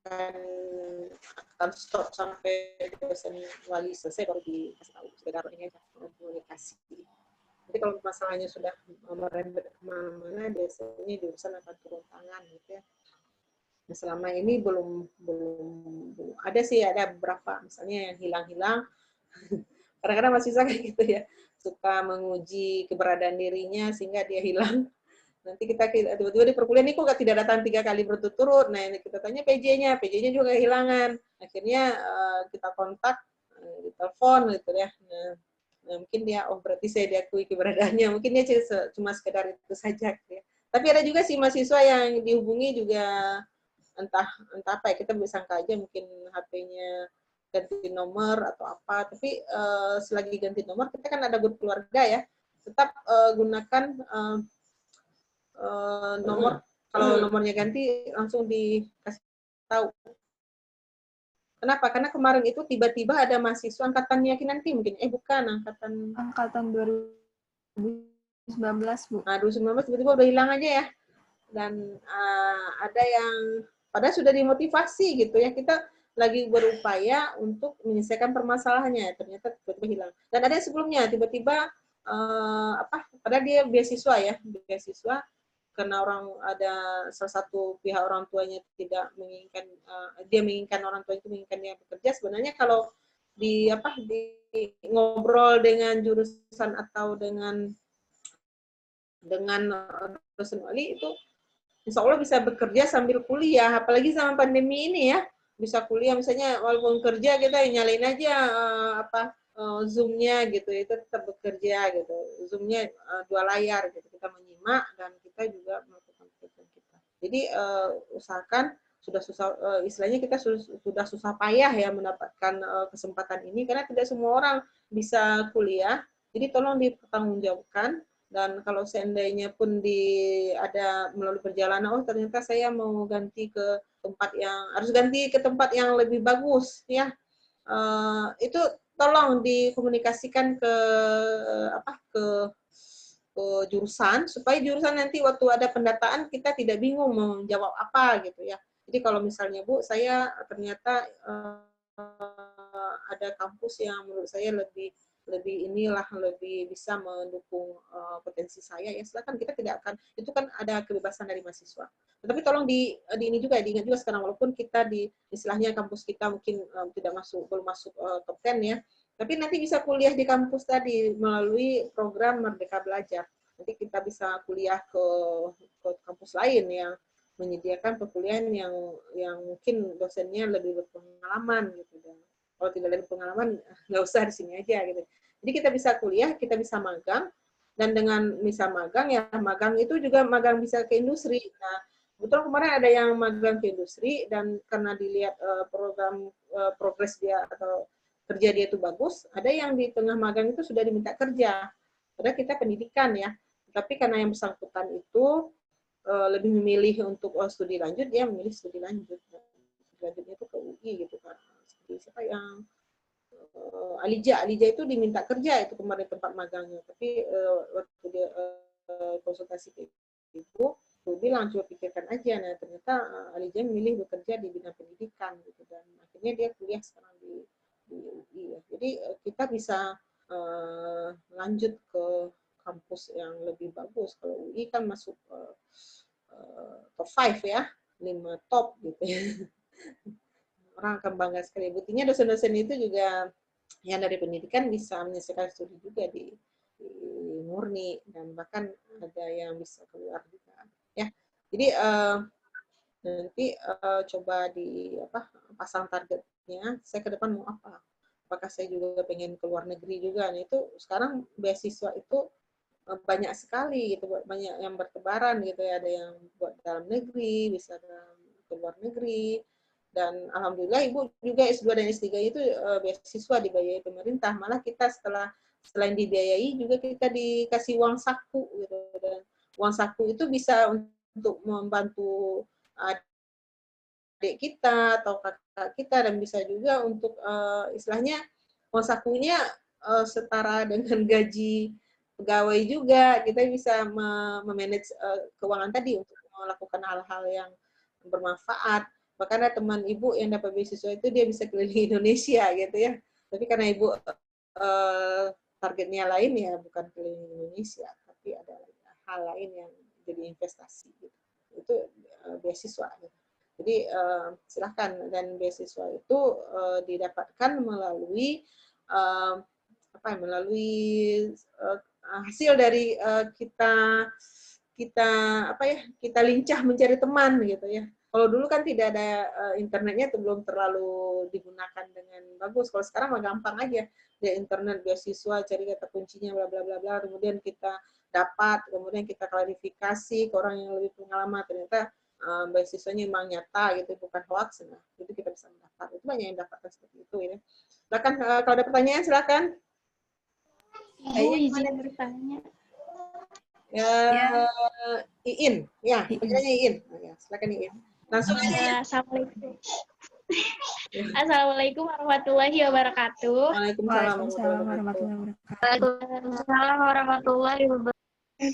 akan stop sampai dosen wali selesai baru dikasih tahu sekedar ini aja komunikasi. Jadi kalau masalahnya sudah merembet kemana-mana, biasanya jurusan akan turun tangan gitu ya. Nah, selama ini belum ada sih, ada beberapa misalnya yang hilang-hilang. Kadang-kadang mahasiswa kayak gitu ya, suka menguji keberadaan dirinya sehingga dia hilang. Nanti kita tiba-tiba di perkuliahan ini kok tidak datang 3 kali berturut-turut. Nah, ini kita tanya PJ-nya juga kehilangan. Akhirnya kita kontak, ditelepon gitu ya. Nah, Nah, mungkin dia, oh berarti saya diakui keberadaannya. Mungkin dia cuma sekedar itu saja. Gitu ya. Tapi ada juga sih mahasiswa yang dihubungi juga entah apa ya, kita bisa sangka aja mungkin HP-nya ganti nomor atau apa. Tapi selagi ganti nomor, kita kan ada grup keluarga ya. Tetap gunakan nomor, kalau nomornya ganti langsung dikasih tahu. Kenapa? Karena kemarin itu tiba-tiba ada mahasiswa angkatannya nanti mungkin, bukan, Angkatan 2019, Bu. Nah, 2019 tiba-tiba udah hilang aja ya. Dan ada yang padahal sudah dimotivasi gitu ya, kita lagi berupaya untuk menyelesaikan permasalahannya, ternyata tiba-tiba hilang. Dan ada yang sebelumnya tiba-tiba padahal dia beasiswa ya, beasiswa karena ada salah satu pihak orang tuanya tidak menginginkan, dia menginginkan, orang tua itu menginginkan dia bekerja. Sebenarnya kalau di ngobrol dengan jurusan atau dengan dosen wali itu insya Allah bisa bekerja sambil kuliah, apalagi sama pandemi ini ya, bisa kuliah misalnya walaupun kerja kita nyalain aja Zoom-nya gitu, itu tetap bekerja gitu, Zoom-nya 2 layar gitu, kita menyimak dan kita juga melakukan pekerjaan kita. Jadi usahakan sudah susah, istilahnya kita sudah susah payah ya mendapatkan kesempatan ini, karena tidak semua orang bisa kuliah, jadi tolong dipertanggungjawabkan. Dan kalau seandainya pun ada melalui perjalanan, oh ternyata saya mau ganti ke tempat yang lebih bagus ya, itu tolong dikomunikasikan ke jurusan, supaya jurusan nanti waktu ada pendataan kita tidak bingung mau jawab apa gitu ya. Jadi kalau misalnya Bu, saya ternyata ada kampus yang menurut saya lebih bisa mendukung potensi saya, ya silakan, kita tidak akan, itu kan ada kebebasan dari mahasiswa. Tetapi tolong ini juga diingat juga sekarang, walaupun kita istilahnya kampus kita mungkin belum masuk top 10 ya, tapi nanti bisa kuliah di kampus tadi melalui program Merdeka Belajar. Nanti kita bisa kuliah ke kampus lain yang menyediakan perkuliahan yang mungkin dosennya lebih berpengalaman gitu. Dan kalau tidak ada pengalaman, nggak usah di sini aja gitu. Jadi kita bisa kuliah, kita bisa magang, dan dengan bisa magang ya, magang itu juga magang bisa ke industri. Nah, kebetulan kemarin ada yang magang ke industri, dan karena dilihat program progres dia atau kerja dia itu bagus, ada yang di tengah magang itu sudah diminta kerja. Padahal kita pendidikan ya, tapi karena yang bersangkutan itu lebih memilih untuk studi lanjut, dia memilih studi lanjut. Studi lanjutnya itu ke UI gitu kan. Seperti siapa yang Alija itu diminta kerja itu kemarin tempat magangnya, tapi waktu dia konsultasi ke ibu bilang coba pikirkan aja. Nah ternyata Alija memilih bekerja di bidang pendidikan gitu, dan akhirnya dia kuliah sekarang di UI ya. Jadi kita bisa lanjut ke kampus yang lebih bagus. Kalau UI kan masuk top 5 ya, 5 top gitu ya. Orang akan bangga sekali. Buktinya dosen-dosen itu juga yang dari pendidikan bisa menyelesaikan studi juga di murni, dan bahkan ada yang bisa keluar juga ya. Jadi nanti coba pasang targetnya, saya ke depan mau apa, apakah saya juga pengen keluar negeri juga. Nah itu sekarang beasiswa itu banyak sekali gitu, banyak yang bertebaran gitu ya, ada yang buat dalam negeri, bisa ke luar negeri. Dan alhamdulillah Ibu juga S2 dan S3 itu beasiswa dibiayai pemerintah. Malah kita selain dibiayai juga kita dikasih uang saku gitu. Dan uang saku itu bisa untuk membantu adik kita atau kakak kita, dan bisa juga untuk istilahnya uang sakunya setara dengan gaji pegawai juga. Kita bisa memanage keuangan tadi untuk melakukan hal-hal yang bermanfaat. Bahkan ada teman Ibu yang dapat beasiswa itu dia bisa keliling Indonesia gitu ya. Tapi karena Ibu targetnya lain ya, bukan keliling Indonesia, tapi ada hal lain yang jadi investasi gitu. Itu beasiswa gitu. Jadi silahkan, dan beasiswa itu didapatkan melalui hasil dari kita lincah mencari teman gitu ya. Kalau dulu kan tidak ada internetnya, itu belum terlalu digunakan dengan bagus. Kalau sekarang mah gampang aja, dia internet beasiswa, cari kata kuncinya, bla bla bla bla, kemudian kita dapat, kemudian kita klarifikasi ke orang yang lebih pengalaman, ternyata beasiswanya memang nyata gitu, bukan hoax. Nah, itu kita bisa mendaftar. Itu banyak yang dapatkan seperti itu ya. Silakan kalau ada pertanyaan silakan. Ibu izin bertanya. Ya. Iin, ya, pertanyaannya Iin. Ya, silakan Iin. Langsung aja ya. Assalamualaikum. Assalamualaikum warahmatullahi wabarakatuh. Waalaikumsalam Waalaikumsalam warahmatullahi warahmatullahi wabarakatuh. Waalaikumsalam warahmatullahi wabarakatuh.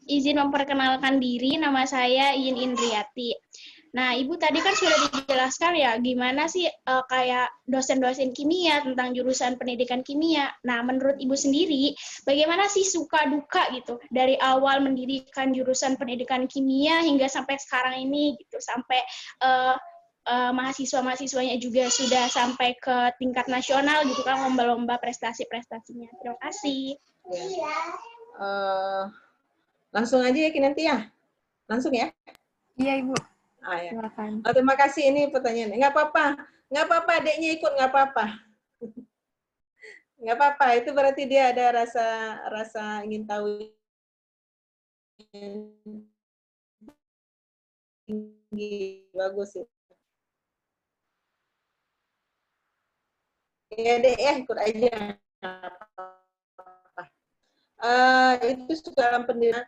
Izin memperkenalkan diri, nama saya Iin Indriati. Nah, Ibu tadi kan sudah dijelaskan ya gimana sih kayak dosen-dosen kimia tentang jurusan pendidikan kimia. Nah, menurut Ibu sendiri, bagaimana sih suka duka gitu dari awal mendirikan jurusan pendidikan kimia hingga sampai sekarang ini gitu, sampai mahasiswa-mahasiswanya juga sudah sampai ke tingkat nasional gitu kan, lomba-lomba prestasi-prestasinya. Terima kasih. Ya. Langsung aja ya Kinanti ya. Langsung ya. Iya, Ibu. Ya. Silakan. Terima kasih, ini pertanyaannya. Nggak apa-apa. Nggak apa-apa, adiknya ikut, nggak apa-apa. Nggak apa-apa, itu berarti dia ada rasa ingin tahu tinggi. Bagus sih. Ya deh, ya ikut aja. Itu sudah dalam pendidikan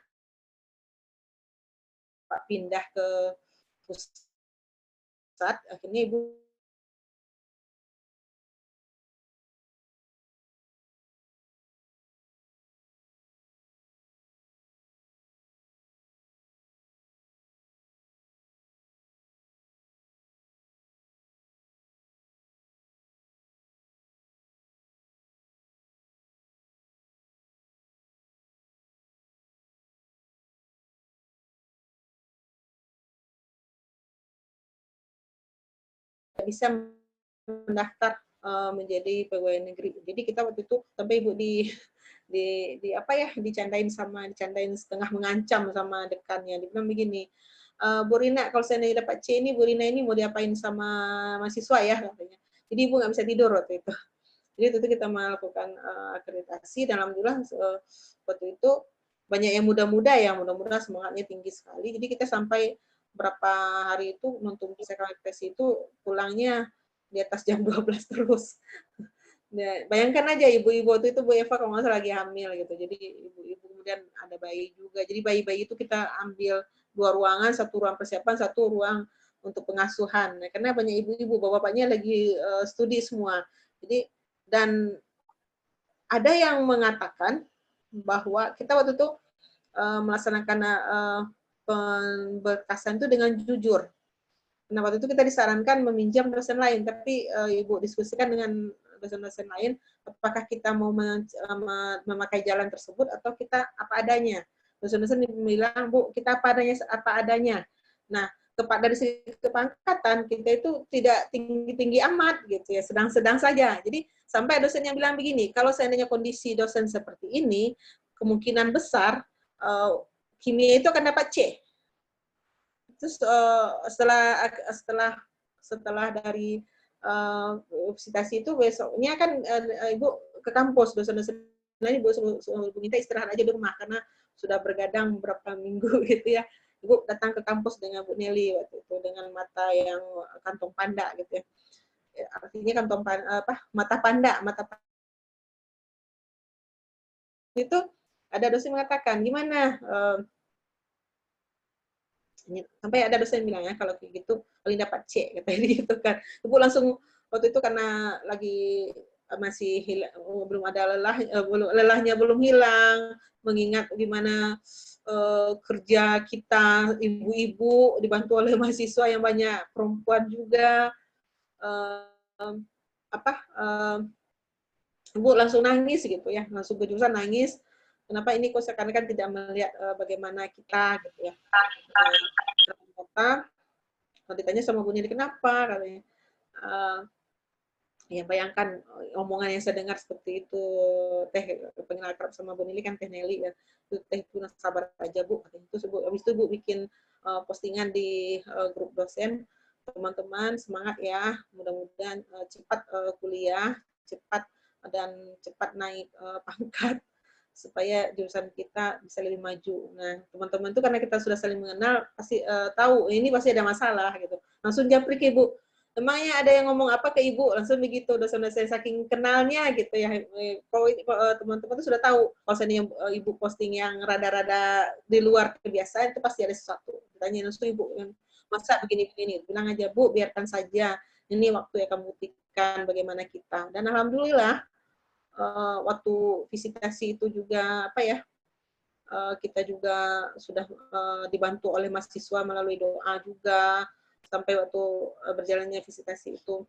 Pak pindah ke pusat, akhirnya Ibu bisa mendaftar menjadi pegawai negeri. Jadi kita waktu itu sampai Ibu di apa ya, dicandain setengah mengancam sama dekannya. Dia bilang begini, Bu Rina, kalau saya dapat C ini, Bu Rina ini mau diapain sama mahasiswa ya katanya. Jadi Ibu nggak bisa tidur waktu itu. Jadi waktu itu kita melakukan akreditasi dan alhamdulillah waktu itu banyak yang muda-muda ya, muda-muda semangatnya tinggi sekali. Jadi kita sampai berapa hari itu nonton bisa akreditasi itu pulangnya di atas jam 12 terus. Nah, bayangkan aja ibu-ibu waktu itu Bu Eva kalau nggak salah lagi hamil gitu. Jadi ibu-ibu kemudian ada bayi juga. Jadi bayi-bayi itu kita ambil 2 ruangan, 1 ruang persiapan, 1 ruang untuk pengasuhan. Nah, karena banyak ibu-ibu, bapak-bapaknya lagi studi semua. Jadi dan ada yang mengatakan bahwa kita waktu itu melaksanakan pemberkasan itu dengan jujur. Nah, waktu itu kita disarankan meminjam dosen lain, tapi Ibu diskusikan dengan dosen-dosen lain, apakah kita mau memakai jalan tersebut atau kita apa adanya. Dosen-dosen bilang, Bu, kita apa adanya. Nah, dari segi kepangkatan kita itu tidak tinggi-tinggi amat gitu ya, sedang-sedang saja. Jadi sampai dosen yang bilang begini, kalau seandainya kondisi dosen seperti ini, kemungkinan besar kimia itu akan dapat C. Terus setelah dari visitasi itu besoknya kan Ibu ke kampus, dosen-dosen lain Ibu minta istirahat aja di rumah karena sudah bergadang beberapa minggu gitu ya. Ibu datang ke kampus dengan Bu Nelly waktu itu dengan mata yang kantong panda gitu ya. Artinya kantong mata panda itu ada dosen mengatakan gimana sampai ada dosen bilang ya kalau kayak gitu paling dapat C katanya gitu kan. Ibu langsung waktu itu karena lagi masih belum ada lelahnya belum hilang, mengingat gimana kerja kita ibu-ibu dibantu oleh mahasiswa yang banyak perempuan juga, Ibu langsung nangis gitu ya, langsung berjurusan nangis. Kenapa ini kok seakan-akan tidak melihat bagaimana kita gitu ya. Ternyata kalau ditanya sama Bu Nili kenapa katanya, ya bayangkan omongan yang saya dengar seperti itu, pengen akrab sama Bu Nili kan Teh Nelly ya, Teh itu sabar aja Bu, itu habis itu Bu bikin postingan di grup dosen. Teman-teman semangat ya, mudah-mudahan cepat kuliah, cepat naik pangkat supaya jurusan kita bisa lebih maju. Nah, teman-teman itu karena kita sudah saling mengenal, pasti tahu ini pasti ada masalah gitu. Langsung japri ke Ibu. Emangnya ada yang ngomong apa ke Ibu? Langsung begitu, dosen-dosen saking kenalnya gitu ya. Kalau teman-teman itu sudah tahu, kalau seandainya Ibu posting yang rada-rada di luar kebiasaan, itu pasti ada sesuatu. Tanya langsung Ibu, masa begini-begini? Bilang aja, Bu, biarkan saja. Ini waktu yang kamu buktikan bagaimana kita. Dan alhamdulillah, waktu visitasi itu juga kita juga sudah dibantu oleh mahasiswa melalui doa juga. Sampai waktu berjalannya visitasi itu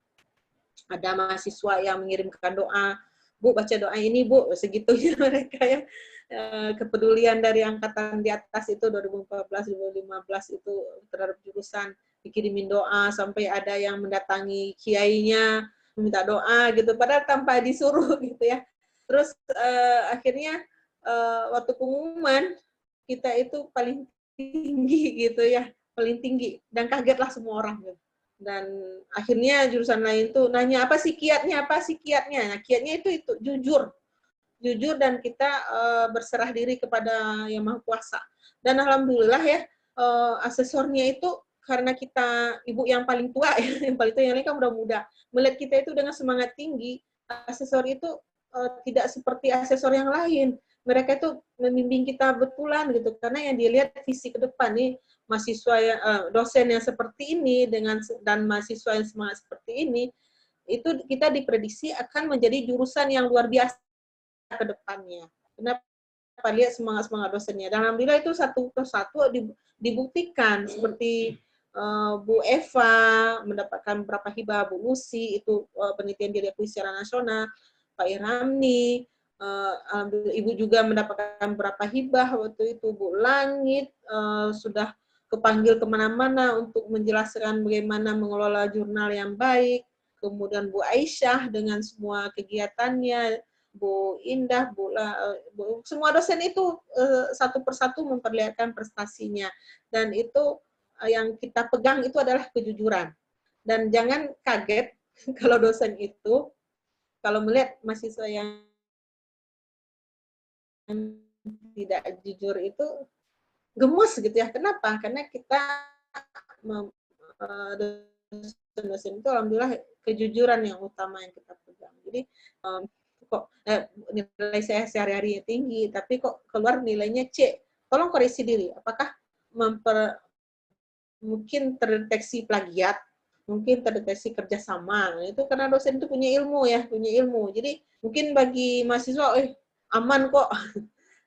ada mahasiswa yang mengirimkan doa, Bu baca doa ini Bu, segitunya mereka ya. Kepedulian dari angkatan di atas itu 2014 2015 itu terhadap jurusan, dikirimin doa, sampai ada yang mendatangi kiainya minta doa gitu, padahal tanpa disuruh gitu ya. Terus akhirnya waktu pengumuman kita itu paling tinggi gitu ya, paling tinggi, dan kagetlah semua orang gitu. Dan akhirnya jurusan lain tuh nanya apa sih kiatnya, Nah, kiatnya itu jujur dan kita berserah diri kepada Yang Maha Kuasa. Dan alhamdulillah ya, asesornya itu karena kita ibu yang paling tua ya, yang paling tua, yang lain kan udah muda, melihat kita itu dengan semangat tinggi, asesor itu tidak seperti asesor yang lain. Mereka itu membimbing kita betulan gitu, karena yang dilihat visi ke depan nih, mahasiswa yang dosen yang seperti ini dan mahasiswa yang semangat seperti ini, itu kita diprediksi akan menjadi jurusan yang luar biasa ke depannya. Kenapa? Lihat semangat dosennya. Dan alhamdulillah itu satu persatu dibuktikan, seperti Bu Eva mendapatkan berapa hibah, Bu Lucy itu penelitian dia diakui secara nasional, Pak Irhamni, alhamdulillah Ibu juga mendapatkan berapa hibah waktu itu, Bu Langit sudah kepanggil kemana-mana untuk menjelaskan bagaimana mengelola jurnal yang baik, kemudian Bu Aisyah dengan semua kegiatannya, Bu Indah, semua dosen itu satu persatu memperlihatkan prestasinya, dan itu yang kita pegang itu adalah kejujuran. Dan jangan kaget kalau dosen itu kalau melihat mahasiswa yang tidak jujur itu gemes gitu ya. Kenapa? Karena kita dosen itu alhamdulillah kejujuran yang utama yang kita pegang. Jadi kok nilai saya sehari-hari tinggi, tapi kok keluar nilainya C. Tolong koreksi diri. Apakah mungkin terdeteksi plagiat, mungkin terdeteksi kerjasama. Itu karena dosen itu punya ilmu ya, punya ilmu. Jadi mungkin bagi mahasiswa, aman kok.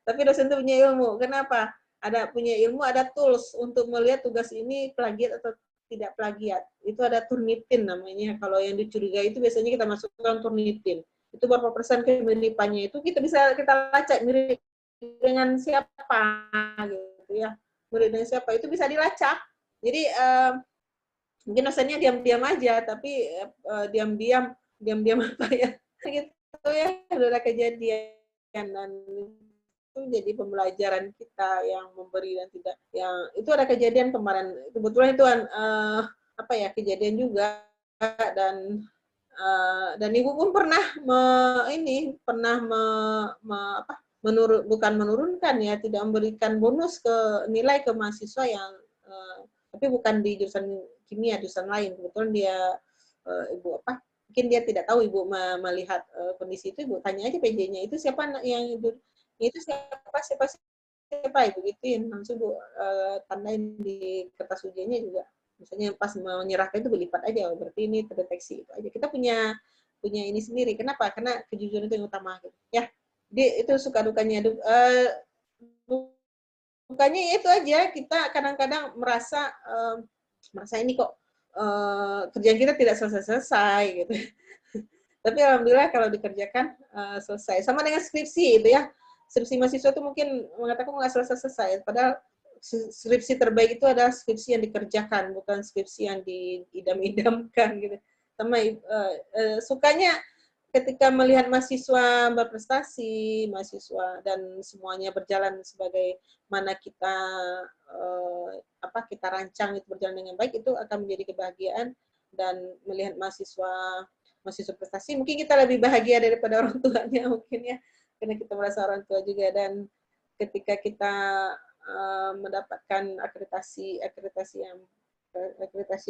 Tapi dosen itu punya ilmu. Kenapa? Ada punya ilmu, ada tools untuk melihat tugas ini plagiat atau tidak plagiat. Itu ada Turnitin namanya. Kalau yang dicurigai itu biasanya kita masukkan Turnitin. Itu berapa persen kemiripannya itu kita bisa kita lacak mirip dengan siapa gitu ya. Mirip dengan siapa itu bisa dilacak. Jadi mungkin dosennya diam-diam aja, tapi diam-diam apa ya? Gitu ya, ada kejadian, dan itu jadi pembelajaran kita yang memberi dan tidak yang itu ada kejadian kemarin, kebetulan itu kejadian juga, dan ibu pun pernah bukan menurunkan ya, tidak memberikan bonus ke nilai ke mahasiswa yang tapi bukan di jurusan kimia, jurusan lain. Kebetulan dia mungkin dia tidak tahu ibu melihat kondisi itu, ibu tanya aja PJ-nya, itu siapa yang itu siapa ibu gituin, langsung ibu tandain di kertas ujiannya juga. Misalnya pas menyerahkan itu berlipat aja, berarti ini terdeteksi itu aja. Kita punya ini sendiri. Kenapa? Karena kejujuran itu yang utama gitu. Ya, itu suka dukanya. Dukanya itu aja, kita kadang-kadang merasa ini kok kerjaan kita tidak selesai gitu. Tapi alhamdulillah kalau dikerjakan selesai. Sama dengan skripsi itu ya. Skripsi mahasiswa itu mungkin mengatakan nggak selesai, padahal skripsi terbaik itu adalah skripsi yang dikerjakan, bukan skripsi yang diidam-idamkan gitu. Sama sukanya ketika melihat mahasiswa berprestasi, mahasiswa dan semuanya berjalan sebagaimana kita kita rancang itu berjalan dengan baik, itu akan menjadi kebahagiaan. Dan melihat mahasiswa prestasi, mungkin kita lebih bahagia daripada orang tuanya mungkin ya, karena kita merasa orang tua juga. Dan ketika kita mendapatkan akreditasi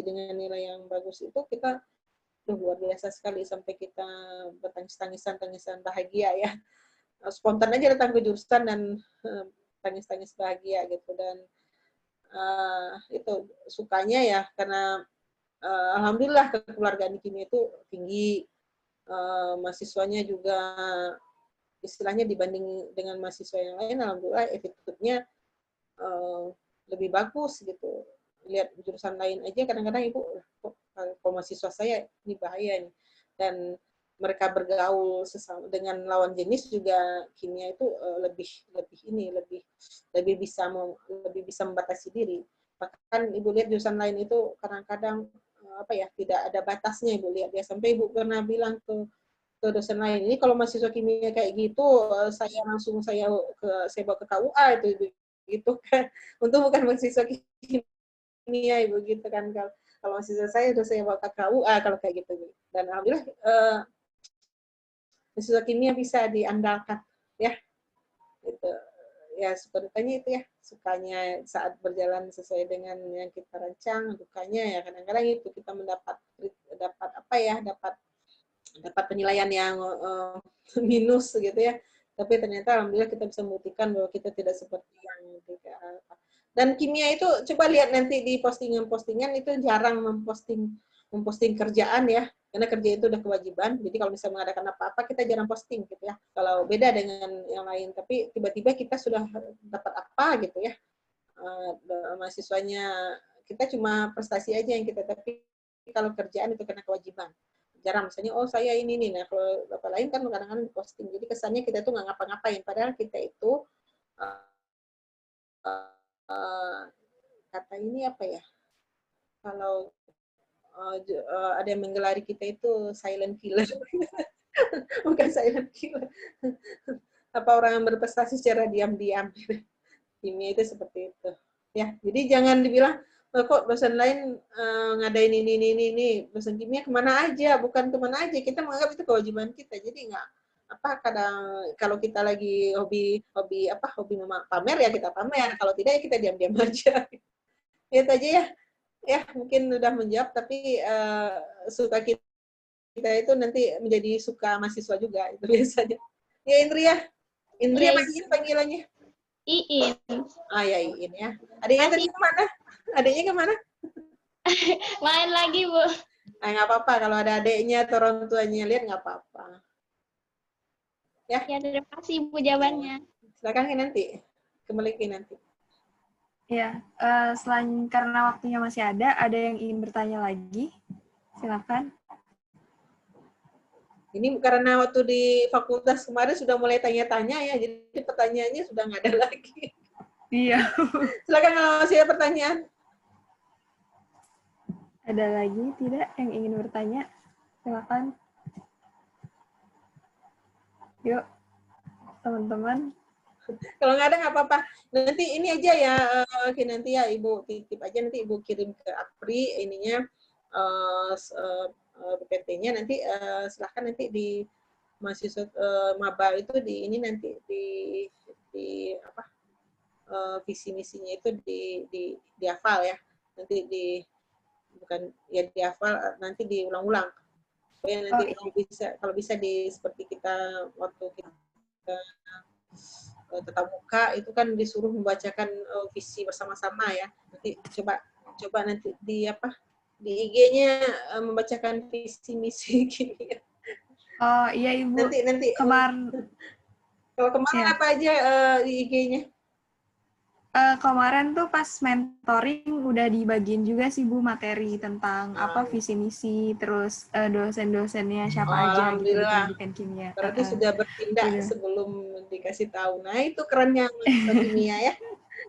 dengan nilai yang bagus, itu kita luar biasa sekali, sampai kita bertangis-tangisan bahagia ya, spontan aja datang ke jurusan dan tangis-tangis bahagia gitu. Dan itu sukanya ya, karena alhamdulillah kekeluargaan di kimia itu tinggi, mahasiswanya juga istilahnya dibanding dengan mahasiswa yang lain, alhamdulillah attitude-nya lebih bagus gitu. Lihat jurusan lain aja kadang-kadang ibu, kalau mahasiswa saya ini bahaya nih. Dan mereka bergaul sesama dengan lawan jenis juga, kimia itu lebih bisa membatasi diri. Bahkan ibu lihat jurusan lain itu kadang-kadang tidak ada batasnya. Ibu lihat ya, sampai ibu pernah bilang ke dosen lain, ini kalau mahasiswa kimia kayak gitu, saya bawa ke KUA itu ibu, gitu kan. Untuk bukan mahasiswa kimia ibu gitu kan, kalau mahasiswa saya udah saya bawa ke KUA kalau kayak gitu. Dan alhamdulillah mahasiswa kimia bisa diandalkan ya. Gitu. Ya suka dukanya itu ya, sukanya saat berjalan sesuai dengan yang kita rancang, dukanya ya kadang-kadang itu kita dapat penilaian yang minus gitu ya. Tapi ternyata alhamdulillah kita bisa membuktikan bahwa kita tidak seperti yang tidak. Dan kimia itu coba lihat nanti di postingan-postingan itu jarang memposting kerjaan ya, karena kerja itu udah kewajiban. Jadi kalau misalnya mengadakan apa-apa kita jarang posting gitu ya. Kalau beda dengan yang lain, tapi tiba-tiba kita sudah dapat apa gitu ya. Mahasiswanya kita cuma prestasi aja yang kita, tapi kalau kerjaan itu karena kewajiban. Jarang misalnya, oh saya ini nih. Nah kalau bapak lain kan kadang-kadang posting, jadi kesannya kita itu nggak ngapa-ngapain, padahal kita itu kata ini apa ya, kalau ada yang menggelari kita itu silent killer. Bukan silent killer, apa orang yang berprestasi secara diam-diam. Kimia itu seperti itu ya. Jadi jangan dibilang kok dosen lain ngadain ini, dosen kimia kemana aja, bukan kemana aja, kita menganggap itu kewajiban kita. Jadi nggak kadang kalau kita lagi hobi pamer ya kita pamer, kalau tidak ya kita diam-diam aja. Itu aja ya mungkin udah menjawab, tapi suka kita itu nanti menjadi suka mahasiswa juga itu biasanya ya. Indria apa panggilannya? Iin. Ya Iin ya. Adiknya tadi kemana? Adiknya kemana? Main lagi, Bu. Nggak apa-apa, kalau ada adiknya atau orang tuanya lihat nggak apa-apa. Ya, terima kasih Bu jawabannya. Silakan nanti. Kembali nanti. Ya, selain karena waktunya masih ada yang ingin bertanya lagi? Silakan. Ini karena waktu di fakultas kemarin sudah mulai tanya-tanya ya, jadi pertanyaannya sudah nggak ada lagi. Iya. Silakan kalau masih ada pertanyaan. Ada lagi tidak yang ingin bertanya? Silakan. Yuk, teman-teman. Kalau nggak ada nggak apa-apa. Nanti ini aja ya, nanti ya Ibu titip aja, nanti Ibu kirim ke Apri ininya PPT-nya, nanti silahkan nanti di mahasiswa maba itu di ini nanti di visi misinya itu dihafal ya. Nanti dihafal, nanti diulang-ulang. Supaya nanti kalau bisa seperti kita waktu kita tatap muka itu kan disuruh membacakan visi bersama-sama ya. Nanti coba nanti di IG-nya membacakan visi misi gini. Oh iya Ibu. Nanti kalau kemarin apa aja di IG-nya? Kemarin tuh pas mentoring udah dibagiin juga sih Bu materi tentang visi misi, terus dosen-dosennya siapa aja gitu di pendidikan kimia. Berarti sudah bertindak sebelum dikasih tahu. Nah itu kerennya kimia ya.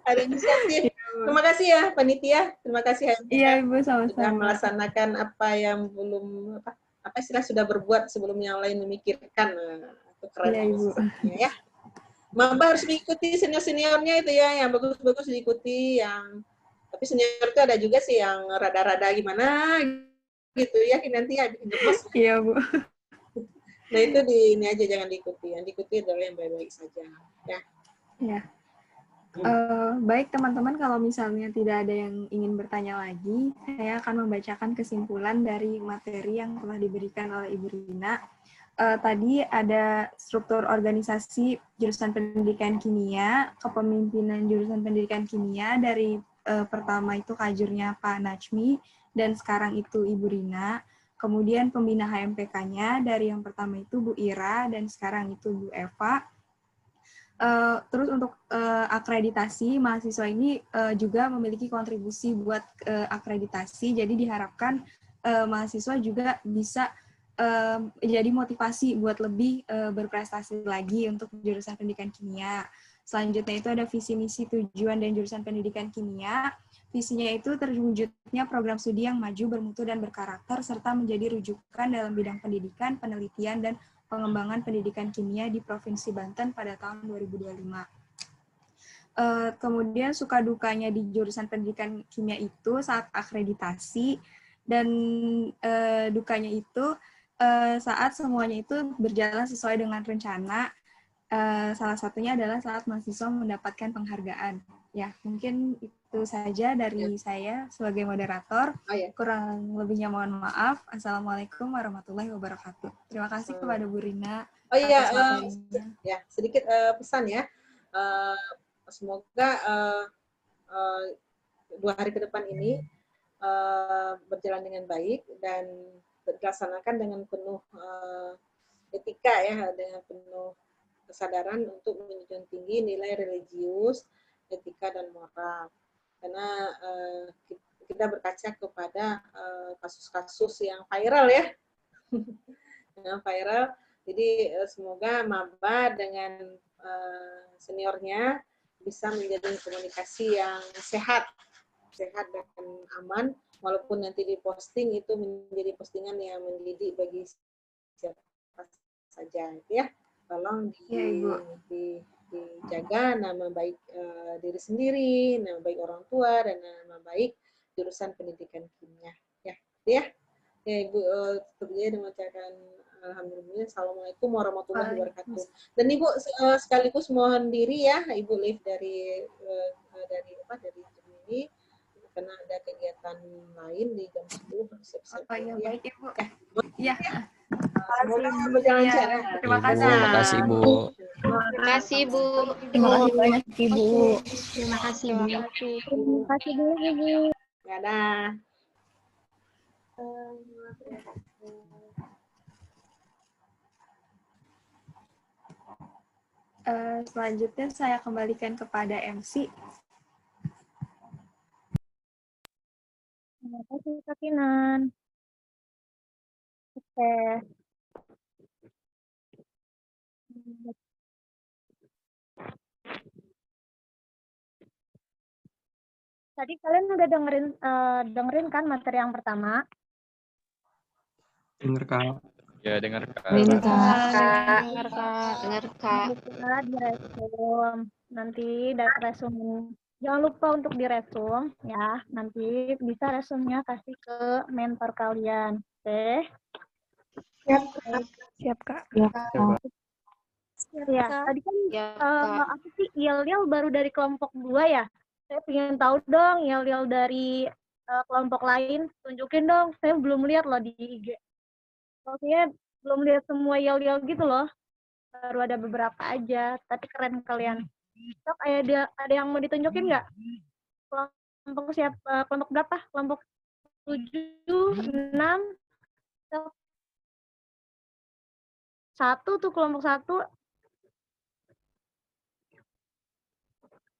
Ada inisiatif. Terima kasih ya panitia. Terima kasih Iya Ibu, sama-sama. sudah melaksanakan apa yang apa istilah sudah berbuat sebelum yang lain memikirkan. Nah, itu keren Iya, Ibu. ya. Maba harus mengikuti senior-seniornya itu ya, yang bagus-bagus diikuti, yang tapi senior itu ada juga sih yang rada-rada gimana gitu ya, nanti ya bikin gemes. Iya, Bu. Nah itu ini aja jangan diikuti, yang diikuti adalah yang baik-baik saja. Ya. Ya. Baik teman-teman, kalau misalnya tidak ada yang ingin bertanya lagi, saya akan membacakan kesimpulan dari materi yang telah diberikan oleh Ibu Rina. Tadi ada struktur organisasi jurusan pendidikan kimia, kepemimpinan jurusan pendidikan kimia dari pertama itu kajurnya Pak Najmi, dan sekarang itu Ibu Rina. Kemudian pembina HMPK-nya dari yang pertama itu Bu Ira, dan sekarang itu Bu Eva. Terus untuk akreditasi, mahasiswa ini juga memiliki kontribusi buat akreditasi, jadi diharapkan mahasiswa juga bisa jadi motivasi buat lebih berprestasi lagi untuk jurusan pendidikan kimia. Selanjutnya itu ada visi, misi, tujuan, dan jurusan pendidikan kimia. Visinya itu terwujudnya program studi yang maju, bermutu, dan berkarakter, serta menjadi rujukan dalam bidang pendidikan, penelitian, dan pengembangan pendidikan kimia di Provinsi Banten pada tahun 2025. Kemudian suka dukanya di jurusan pendidikan kimia itu saat akreditasi, dan dukanya itu saat semuanya itu berjalan sesuai dengan rencana. Salah satunya adalah saat mahasiswa mendapatkan penghargaan. Ya, mungkin itu saja dari saya sebagai moderator. Kurang lebihnya mohon maaf. Assalamualaikum warahmatullahi wabarakatuh. Terima kasih kepada Bu Rina. Oh iya, ya sedikit pesan ya. Semoga 2 hari ke depan ini berjalan dengan baik dan dilaksanakan dengan penuh etika ya, dengan penuh kesadaran untuk menjunjung tinggi nilai religius, etika, dan moral. Karena kita berkaca kepada kasus-kasus yang viral ya, yang viral. Jadi semoga maba dengan seniornya bisa menjadi komunikasi yang sehat dan aman, walaupun nanti diposting itu menjadi postingan yang mendidik bagi siapa saja, ya. Tolong dijaga nama baik diri sendiri, nama baik orang tua, dan nama baik jurusan pendidikan kimia. Ya Ibu, tentunya mengucapkan alhamdulillah. Assalamualaikum warahmatullahi wabarakatuh. Dan Ibu sekaligus mohon diri ya, Ibu leave dari ini karena ada kegiatan lain di jam 10 siap-siap. Oh iya, baik Ibu. Ya. Semoga berjalan lancar. Terima kasih. Terima kasih, Bu. Terima kasih, Bu. Terima kasih banyak, Ibu. Terima kasih, Bu. Terima kasih dulu, Ibu. Dadah. Selanjutnya saya kembalikan kepada MC. Terima kasih, Kak Kinan. Oke. Tadi kalian udah dengerin kan materi yang pertama? Dengar, Kak. Ya, dengar, Kak. Dengar, Kak. Di resume. Nanti dari resume. Jangan lupa untuk di resume ya. Nanti bisa resume-nya kasih ke mentor kalian. Oke? Siap, Kak. Ya, tadi kan apa sih Yel baru dari kelompok 2 ya? Saya pengen tahu dong Yel dari kelompok lain. Tunjukin dong, saya belum lihat loh di IG. Maksudnya belum lihat semua Yel gitu loh. Baru ada beberapa aja, tapi keren kalian. Sok, ada yang mau ditunjukin nggak? Kelompok siapa? Kelompok berapa? Kelompok 7, 6, 1 tuh kelompok 1.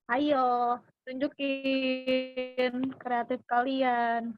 Ayo, tunjukin kreatif kalian.